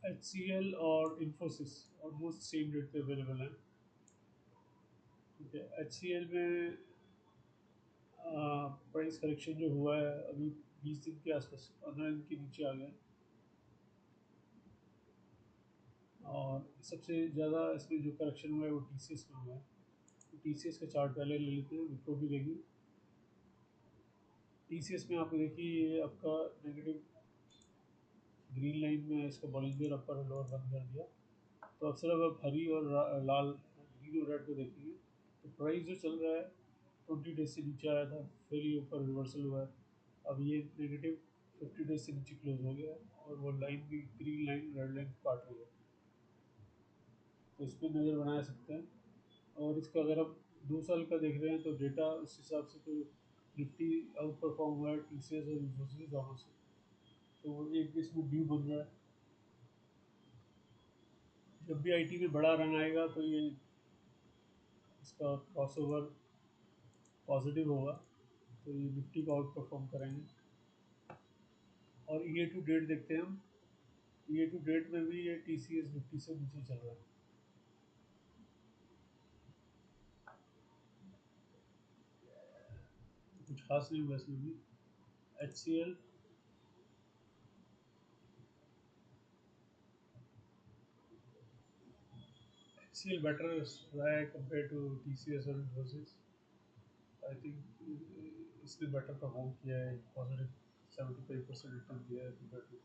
एच सी एल और इन्फोसिस ऑलमोस्ट सेम रेट पे अवेलेबल है। ठीक है, एच सी एल में प्राइस करेक्शन जो हुआ है अभी 20 दिन के आसपास, 15 दिन के नीचे आ गया। और सबसे ज़्यादा इसमें जो करेक्शन हुआ है वो टी सी एस में हुआ है। तो टी सी एस का चार्ट पहले ले लेते हैं, विप्रो भी लेंगे। टी सी एस में आप देखिए ये आपका नेगेटिव ग्रीन लाइन में इसका बॉलिंजर अपर और लोअर बंद कर दिया। तो अक्सर अब आप हरी और लाल, ग्रीन और रेड को देखेंगे तो प्राइस जो चल रहा है 20 डेज से नीचे आया था, फिर ये ऊपर रिवर्सल हुआ है। अब ये नेगेटिव 50 डेज से नीचे क्लोज हो गया है और वो लाइन भी ग्रीन लाइन रेड लाइन काट रही है। तो इस पर नज़र बना सकते हैं। और इसका अगर आप 2 साल का देख रहे हैं तो डेटा उस हिसाब से तो निफ्टी आउट परफॉर्म हुआ है टी सी एस और इन्फोसिस दोनों से। तो एक इसमें व्यू बन रहा है। जब भी आईटी में बड़ा रन आएगा तो ये इसका क्रॉसओवर पॉजिटिव होगा, तो ये निफ्टी को आउट परफॉर्म करेंगे। और ईयर टू डेट देखते हैं हम। ईयर टू डेट में भी ये टी सी एस निफ्टी से नीचे चल रहा है। कुछ खास नहीं हुआ इसमें भी। H C L, H C L better रहा है compare to T C S और इन्फोसिस। आई थिंक इसने बेटर परफॉर्म किया है, पॉजिटिव 75% रिटर्न दिया है कम्पेयर टू।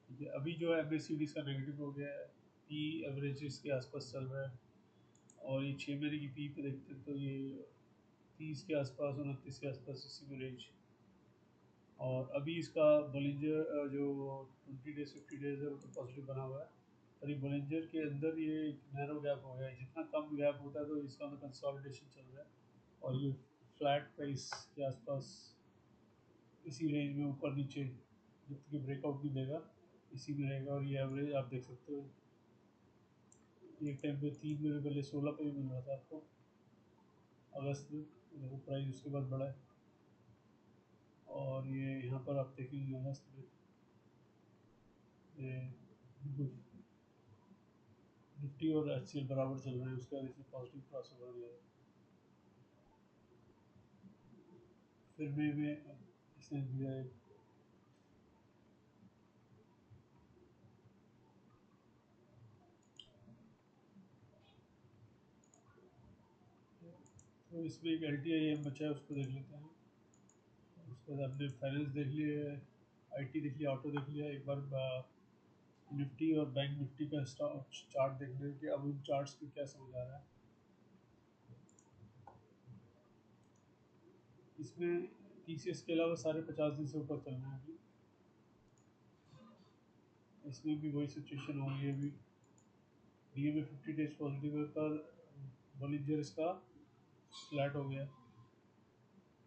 ठीक है, अभी जो है एम एस सी डी इसका नेगेटिव हो गया है, पी एवरेज इसके आसपास चल रहा है। और ये 6 महीने की पी पे देखते हैं तो ये 30 के आसपास, 29 के आसपास इसी में रेंज। और अभी इसका बोलिंजर जो 20 डेज 50 डेज है वो तो पॉजिटिव बना हुआ है। पर ये बोलिंजर के अंदर ये एक नैरो गैप हो गया है, जितना कम गैप होता है तो इसका अंदर कंसोलिडेशन चल रहा है। और ये फ्लैट प्राइस के आसपास इसी रेंज में ऊपर नीचे जब तक ये ब्रेकआउट नहीं देगा इसी में रहेगा। और ये एवरेज आप देख सकते हो, एक टाइम पे 3 महीने पहले 16 पे भी मिल रहा था आपको अगस्त में, वो प्राइस उसके बाद बढ़ा है। और ये यहाँ पर आप देखेंगे अगस्त में ये निफ्टी और एच सी एल बराबर चल रहे हैं, उसके बाद इसमें पॉजिटिव क्रॉस ओवर गया है। फिर मई में इसने दिया है। तो इसमें एक एल टी आई एम बचा है, उसको देख लेते हैं। उसके बाद आपने फाइनेंस देख लिया, आई टी देख लिया, ऑटो देख लिया। एक बार निफ्टी और बैंक निफ्टी का चार्ट देख लें कि अब उन चार्ट्स को क्या समझ आ रहा है। इसमें टी सी एस के अलावा सारे 50 दिन से ऊपर चल रहे हैं अभी। इसमें भी वही सिचुएशन हो गई है अभी। डी में 50 डेज पॉजिटिव है पर बॉलिंजर इसका फ्लैट हो गया,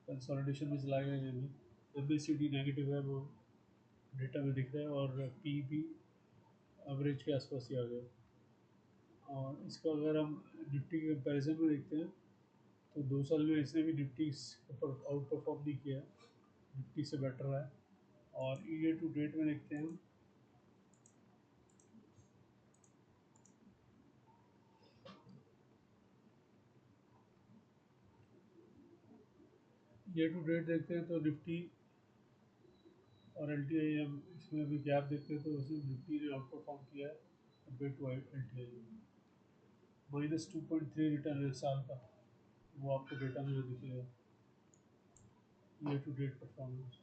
कंसोलिडेशन में चला गया ये भी। M S C D negative है, वो डेटा में दिख रहा है। और पी भी एवरेज के आसपास ही आ गया। और इसको अगर हम निफ्टी के कंपैरिजन में देखते हैं तो 2 साल में इसने भी निफ्टी ऊपर आउट परफॉर्म नहीं किया, निफ्टी से बेटर है। और ईयर टू डेट में देखते हैं हम, ईयर टू डेट देखते हैं तो निफ्टी और एल टी आई एम इसमें भी गैप देखते हैं तो उसमें निफ्टी ने आउट परफॉर्म किया है compare to L T I M. -2.3 return है साल का, वो आपको डेटा में दिखेगा ईयर टू डेट परफॉर्मेंस।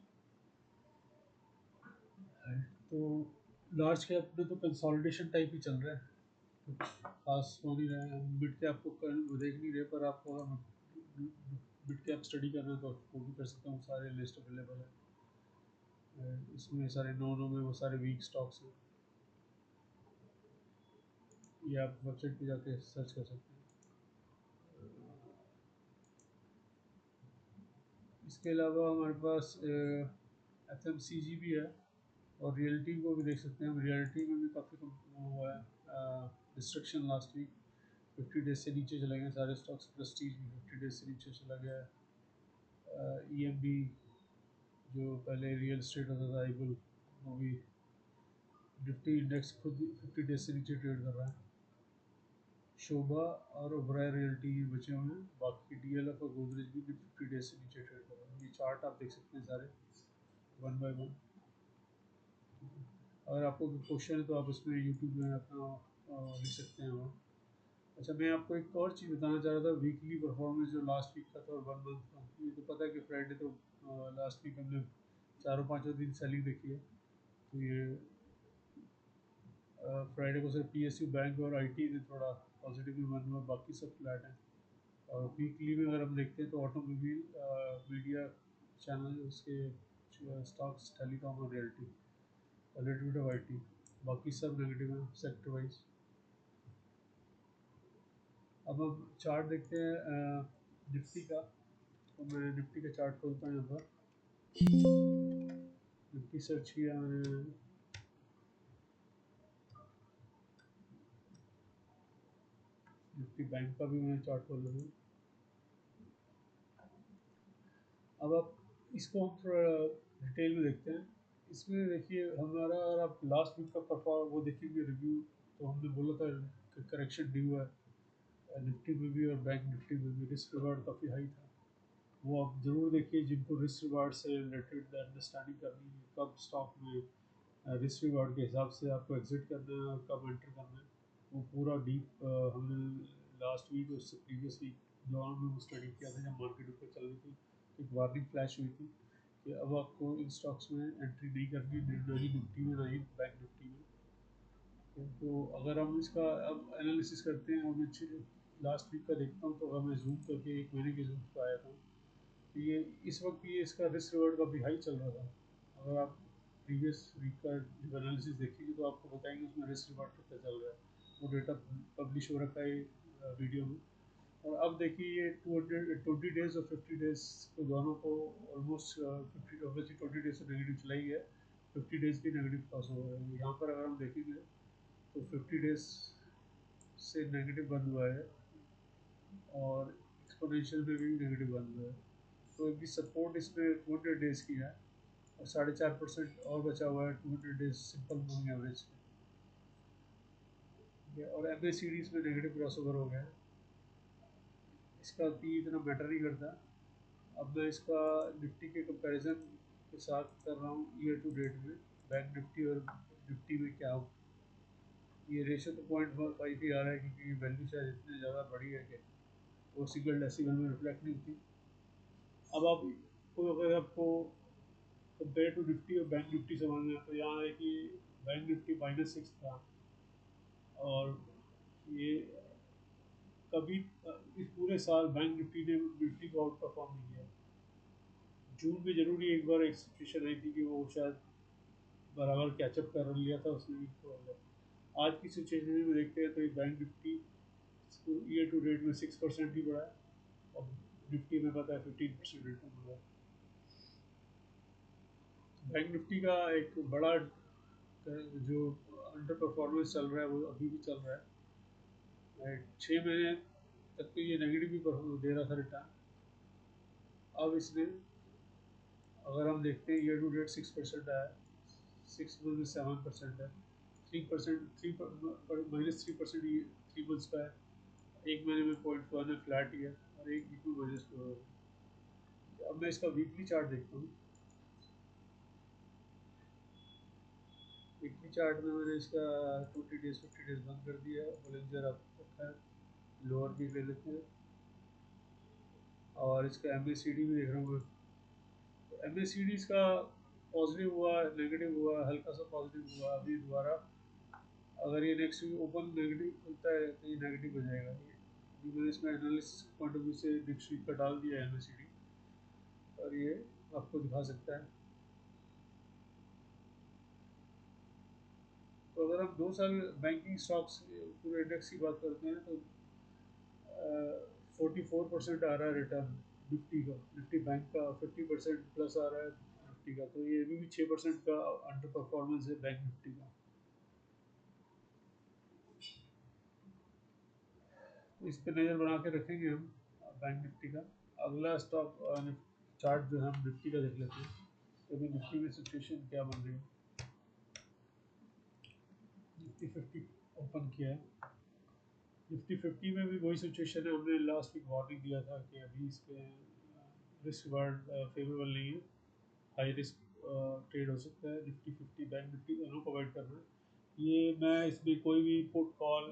तो लार्ज कैप में तो कंसोलिडेशन टाइप ही चल रहा है, कुछ खास हो नहीं रहा है। मिड कैप को वो देख नहीं रहे, पर आपको अगर मिड कैप स्टडी करना है तो वो भी कर सकता हूँ, सारे लिस्ट अवेलेबल है। इसमें सारे नौ नौ में वो सारे वीक स्टॉक्स हैं, ये आप वेबसाइट पे जाके सर्च कर सकते हैं। इसके अलावा हमारे पास FMCG भी है, और रियल्टी को भी देख सकते हैं हम। रियल्टी में भी काफ़ी कम हुआ है डिस्ट्रक्शन लास्ट वीक। 50 डेज से नीचे चले गए सारे स्टॉक्स। प्रेस्टीज भी 50 डेज से नीचे चला गया है। EMB जो पहले रियल स्टेट होता था आईबुल, वो भी निफ्टी इंडेक्स खुद 50 डेज से नीचे ट्रेड कर रहा है। शोभा और ओबराय रियल्टी बचे हुए हैं, बाकी DLF और गोदरेज भी 50 डेज से नीचे ट्रेड कर रहे हैं। ये चार्ट आप देख सकते हैं सारे वन बाय वन। अगर आपको कोई क्वेश्चन है तो आप इसमें यूट्यूब में अपना लिख सकते हैं वहाँ। अच्छा, मैं आपको एक और चीज़ बताना चाह रहा था, वीकली परफॉर्मेंस जो लास्ट वीक का था और 1 मंथ का। ये तो पता है कि फ्राइडे तो लास्ट वीक हमने चारों पाँचों दिन सेलिंग देखी है। तो ये फ्राइडे को सिर्फ PSU बैंक और IT ने थोड़ा पॉजिटिव में बना हुआ, बाकी सब फ्लैट है। और वीकली में अगर हम देखते हैं तो ऑटोमोबाइल, मीडिया चैनल, उसके स्टॉक्स, टेलीकॉम और realty, little bit of IT, बाकी सब नेगेटिव है सेक्टर वाइज। अब हम चार्ट देखते हैं निफ्टी का। तो मैं निफ्टी का चार्ट खोलता हूँ यहाँ पर। निफ्टी सर्च किया मैंने। निफ्टी बैंक का भी मैंने चार्ट खोल लिया। अब आप इसको हम थोड़ा डिटेल में देखते हैं। इसमें देखिए हमारा, अगर आप लास्ट वीक का परफॉर्म वो देखेंगे रिव्यू, तो हमने बोला था कि करेक्शन ड्यू है निफ्टी में भी और बैंक निफ्टी में भी। रिस्क रिवार्ड काफ़ी हाई था, वो आप ज़रूर देखिए। जिनको रिस्क रिवार्ड से रिलेटेड अंडरस्टैंडिंग करनी है, कब स्टॉक में रिस्क रिवार्ड के हिसाब से आपको एग्जिट करना है और कब एंटर करना है, वो पूरा डीप हमने लास्ट वीक और उससे प्रीवियस वीक दौरान में वो स्टडी किया था जब मार्केट ऊपर चल रही थी। एक वार्निंग फ्लैश हुई थी कि अब आपको इन स्टॉक्स में एंट्री नहीं करनी, ना ही निफ्टी में ना ही बैंक निफ्टी में। तो अगर हम इसका अब एनालिसिस करते हैं, और मैं लास्ट वीक का देखता हूँ, तो अगर मैं जूम करके 1 महीने के जूम पर आया था, तो ये इस वक्त ये इसका रिस्क रिवॉर्ड काफ़ी हाई चल रहा था। अगर आप प्रीवियस वीक का एनालिसिस देखेंगे तो आपको बताएंगे उसमें रिस्क रिवॉर्ड कितना चल रहा है। वो डेटा पब्लिश हो रखा है वीडियो में। और अब देखिए ये 20 डेज और 50 डेज को दोनों को ऑलमोस्ट 50, ऑब्वियसली 20 डेज से नेगेटिव चला ही है, 50 डेज की नेगेटिव क्रॉस हो रहा है। यहाँ पर अगर हम देखेंगे तो 50 डेज से नेगेटिव बंद हुआ है, और एक्सपोनेंशियल में भी नेगेटिव बंद हुआ है। तो इनकी सपोर्ट इसमें 200 डेज की है, और 4.5% और बचा हुआ है 200 डेज सिंपल मूविंग एवरेज में। और MACD में नेगेटिव क्रॉस ओवर हो गया है। इसका भी इतना मैटर नहीं करता। अब मैं इसका निफ्टी के कंपैरिजन के साथ कर रहा हूँ ईयर टू डेट में, बैंक निफ्टी और निफ्टी में क्या हो। ये रेशो तो 0.5 ही आ रहा है, क्योंकि वैल्यू शायद इतनी ज़्यादा बड़ी है कि वो सिंगल डेसिमल में रिफ्लेक्ट नहीं होती। अब आप को अगर आपको कंपेयर टू निफ्टी और बैंक निफ्टी समझना है, तो यहाँ है कि बैंक निफ्टी -6 था, और ये कभी इस पूरे साल बैंक निफ्टी ने निफ्टी को आउट परफॉर्म नहीं किया। जून में जरूर ही एक बार एक सिचुएशन आई थी कि वो शायद बराबर कैचअप कर लिया था उसने। तो आज की सिचुएशन में देखते हैं तो ये bank Nifty year to date में 6% ही बढ़ा है, और निफ्टी में पता है 15% रिटर्न हुआ है। बैंक निफ्टी का एक बड़ा जो अंडर परफॉर्मेंस चल रहा है वो अभी भी चल रहा है। 6 महीने तक तो ये नेगेटिव भी दे रहा था रिटर्न। अब इसने, अगर हम देखते हैं ईयर टू डेट 6% आया, 6 मंथ में 7% है, 3%, -3% ये 3 मंथ्स का है। 1 महीने में 0.1 है, फ्लैट ही है, और एक वीक में -4 है। अब मैं इसका वीकली चार्ट देखता हूँ। वीकली चार्ट में मैंने इसका 20 डेज 50 डेज बंद कर दिया है, बोलेंजर आप रखा है, लोअर भी ले लेते हैं। और इसका MACD भी देख रहा हूँ मैं। तो MACD इसका पॉजिटिव हुआ, नेगेटिव हुआ, हल्का सा पॉजिटिव हुआ, अभी दोबारा अगर ये नेक्स्ट वीक ओपन नेगेटिव खुलता है तो ये नेगेटिव हो जाएगा। ये मैंने इसमें एनालिसिस पॉइंट ऑफ व्यू से नेक्स्ट वीक का डाल दिया है MACD, और ये आपको दिखा सकता है। तो अगर हम 2 साल बैंकिंग स्टॉक्स पूरे इंडेक्स की बात करते हैं, तो 44% आ रहा है रिटर्न निफ्टी का, निफ्टी बैंक का 50% प्लस आ रहा है निफ्टी का, तो ये भी 6% का अंडर परफॉर्मेंस है बैंक निफ्टी का। तो इस पे नज़र बना के रखेंगे हम बैंक निफ्टी का। अगला स्टॉक चार्ट जो है हम निफ्टी का देख लेते हैं, तो अभी निफ्टी में सिचुएशन क्या बन रही है। निफ्टी 50 ओपन किया है, निफ्टी 50 में भी वही सिचुएशन है। हमने लास्ट वीक वार्निंग दिया था कि अभी इस पे रिस्क रिवार्ड फेवरेबल नहीं है, हाई रिस्क ट्रेड हो सकता है। निफ्टी 50 बैंक निफ्टी दोनों प्रोवाइड कर रहे हैं। ये मैं इसमें कोई भी पुट कॉल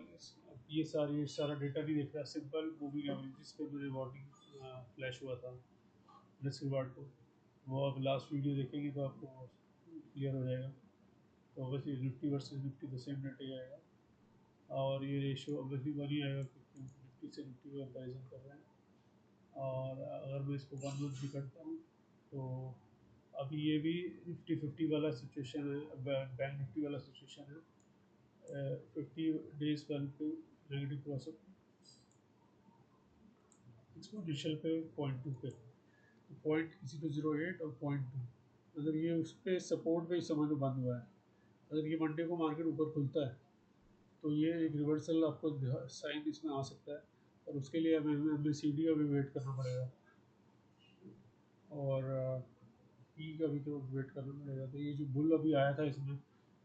ये सारा डेटा नहीं देख रहा, सिंपल मूविंग एवरेजेस पे मेरे वार्निंग फ्लैश हुआ था रिस्क रिवार्ड को। वो आप लास्ट वीडियो देखेंगे तो आपको क्लियर हो जाएगा। तो obviously Nifty versus Nifty the same data आएगा, और ये रेशियो ऑब्वियसली बन ही आएगा क्योंकि निफ्टी से निफ्टी का कंपेरिजन कर रहे हैं। और अगर मैं इसको 1 मंथ भी करता हूँ तो अभी ये भी निफ्टी 50 वाला सिचुएशन है, बैंक निफ्टी वाला सिचुएशन है। 50 डेज वन पे नेगेटिव क्रॉस एक्सपोनेंशियल पे 0.2 पे, तो 0.008 और 0.2, अगर ये उस पर सपोर्ट पे ही समझ लो बंद हुआ है। अगर ये मंडे को मार्केट ऊपर खुलता है तो ये एक रिवर्सल आपको साइन इसमें आ सकता है, और उसके लिए हमें सी डी का भी वेट करना पड़ेगा, और पी का भी तो वेट करना पड़ेगा। तो ये जो बुल अभी आया था इसमें,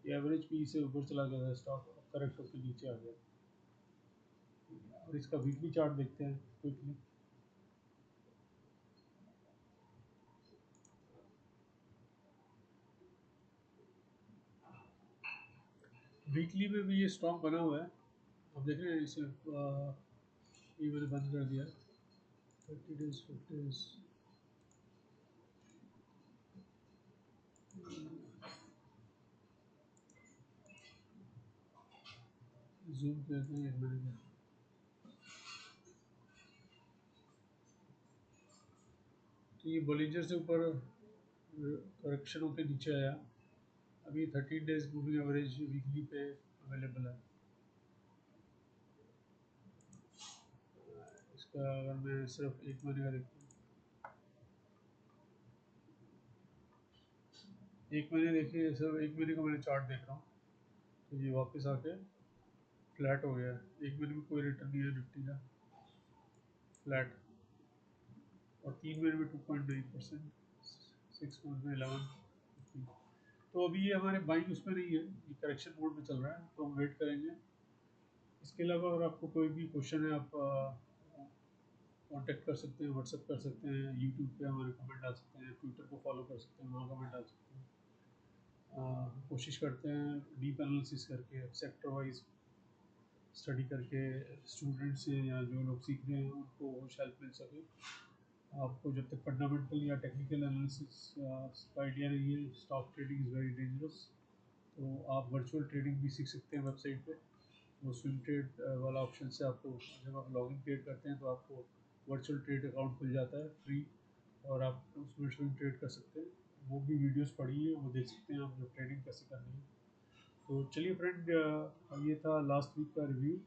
ये एवरेज पी से ऊपर चला गया था, स्टॉक करेक्ट होकर नीचे आ गया। और इसका वीकली चार्ट देखते हैं क्विकली। वीकली में भी ये स्ट्रॉन्ग बना हुआ है, अब देख रहे हैं इसे। ये मैंने बंद कर दिया 30 डेज 50 डेज। जूम करते हैं 1 मिनट में। तो ये बॉलिंजर से ऊपर करेक्शन होकर नीचे आया। अभी 13 डेज मूविंग एवरेज वीकली पे अवेलेबल है। इसका अगर मैं सिर्फ 1 महीने का देखता हूँ, 1 महीने देखिए, सिर्फ 1 महीने का मैंने चार्ट देख रहा हूँ, तो ये वापस आके फ्लैट हो गया है। 1 महीने में कोई रिटर्न नहीं है निफ्टी का, फ्लैट। और 3 महीने में 2.9%, 6 मंथ में 11। तो अभी ये हमारे बाइंग उसमें नहीं है, ये करेक्शन मोड में चल रहा है, तो हम वेट करेंगे। इसके अलावा अगर आपको कोई भी क्वेश्चन है, आप कांटेक्ट कर सकते हैं, व्हाट्सएप कर सकते हैं, यूट्यूब पे हमारे कमेंट डाल सकते हैं, ट्विटर को फॉलो कर सकते हैं, वहाँ कमेंट डाल सकते हैं। कोशिश करते हैं डीप एनालिसिस करके, सेक्टर वाइज स्टडी करके, स्टूडेंट्स हैं या जो लोग सीख रहे हैं उनको हेल्प मिल सके। आपको जब तक फंडामेंटल या टेक्निकल एनालिसिस का आइडिया नहीं है, stock trading is very dangerous. तो आप वर्चुअल ट्रेडिंग भी सीख सकते हैं वेबसाइट पे। वो स्विंग ट्रेड वाला ऑप्शन से आपको, जब आप लॉगिन क्रिएट करते हैं तो आपको वर्चुअल ट्रेड अकाउंट खुल जाता है फ्री, और आप उसमें स्विंग ट्रेड कर सकते हैं। वो भी वीडियोस पड़ी है, वो देख सकते हैं आप, जो ट्रेडिंग कैसे करनी है। तो चलिए फ्रेंड, ये था लास्ट वीक का रिव्यू।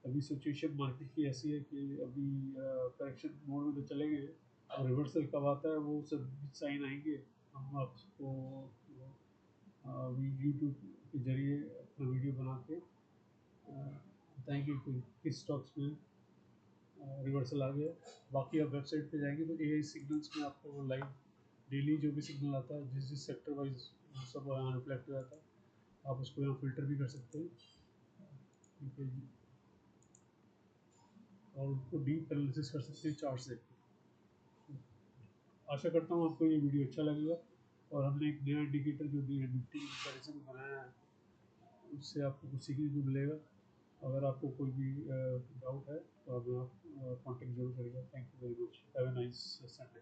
अभी सिचुएशन मार्केट की ऐसी है कि अभी करेक्शन मोड में तो चले गए, अब रिवर्सल कब आता है वो सब साइन आएंगे, हम आपको अभी यूट्यूब के जरिए अपना वीडियो बना के बताएंगे कि किस स्टॉक्स में रिवर्सल आ गया। बाकी आप वेबसाइट पे जाएंगे तो ए सिग्नल्स में आपको लाइव डेली जो भी सिग्नल आता है, जिस जिस सेक्टर वाइज, सब वहाँ रिफ्लेक्ट हो जाता है। आप उसको यहाँ फिल्टर भी कर सकते हैं, ठीक है जी। और उनको डीप एनालिसिस कर सकते हैं चार्ट से। आशा करता हूँ आपको ये वीडियो अच्छा लगेगा, और हमने एक नया इंडिकेटर जो निफ्टी कंपैरिजन में बनाया है, उससे आपको कुछ सीखने को मिलेगा। अगर आपको कोई भी डाउट है तो आप कॉन्टेक्ट जरूर करिएगा। Thank you very much, have a nice Sunday.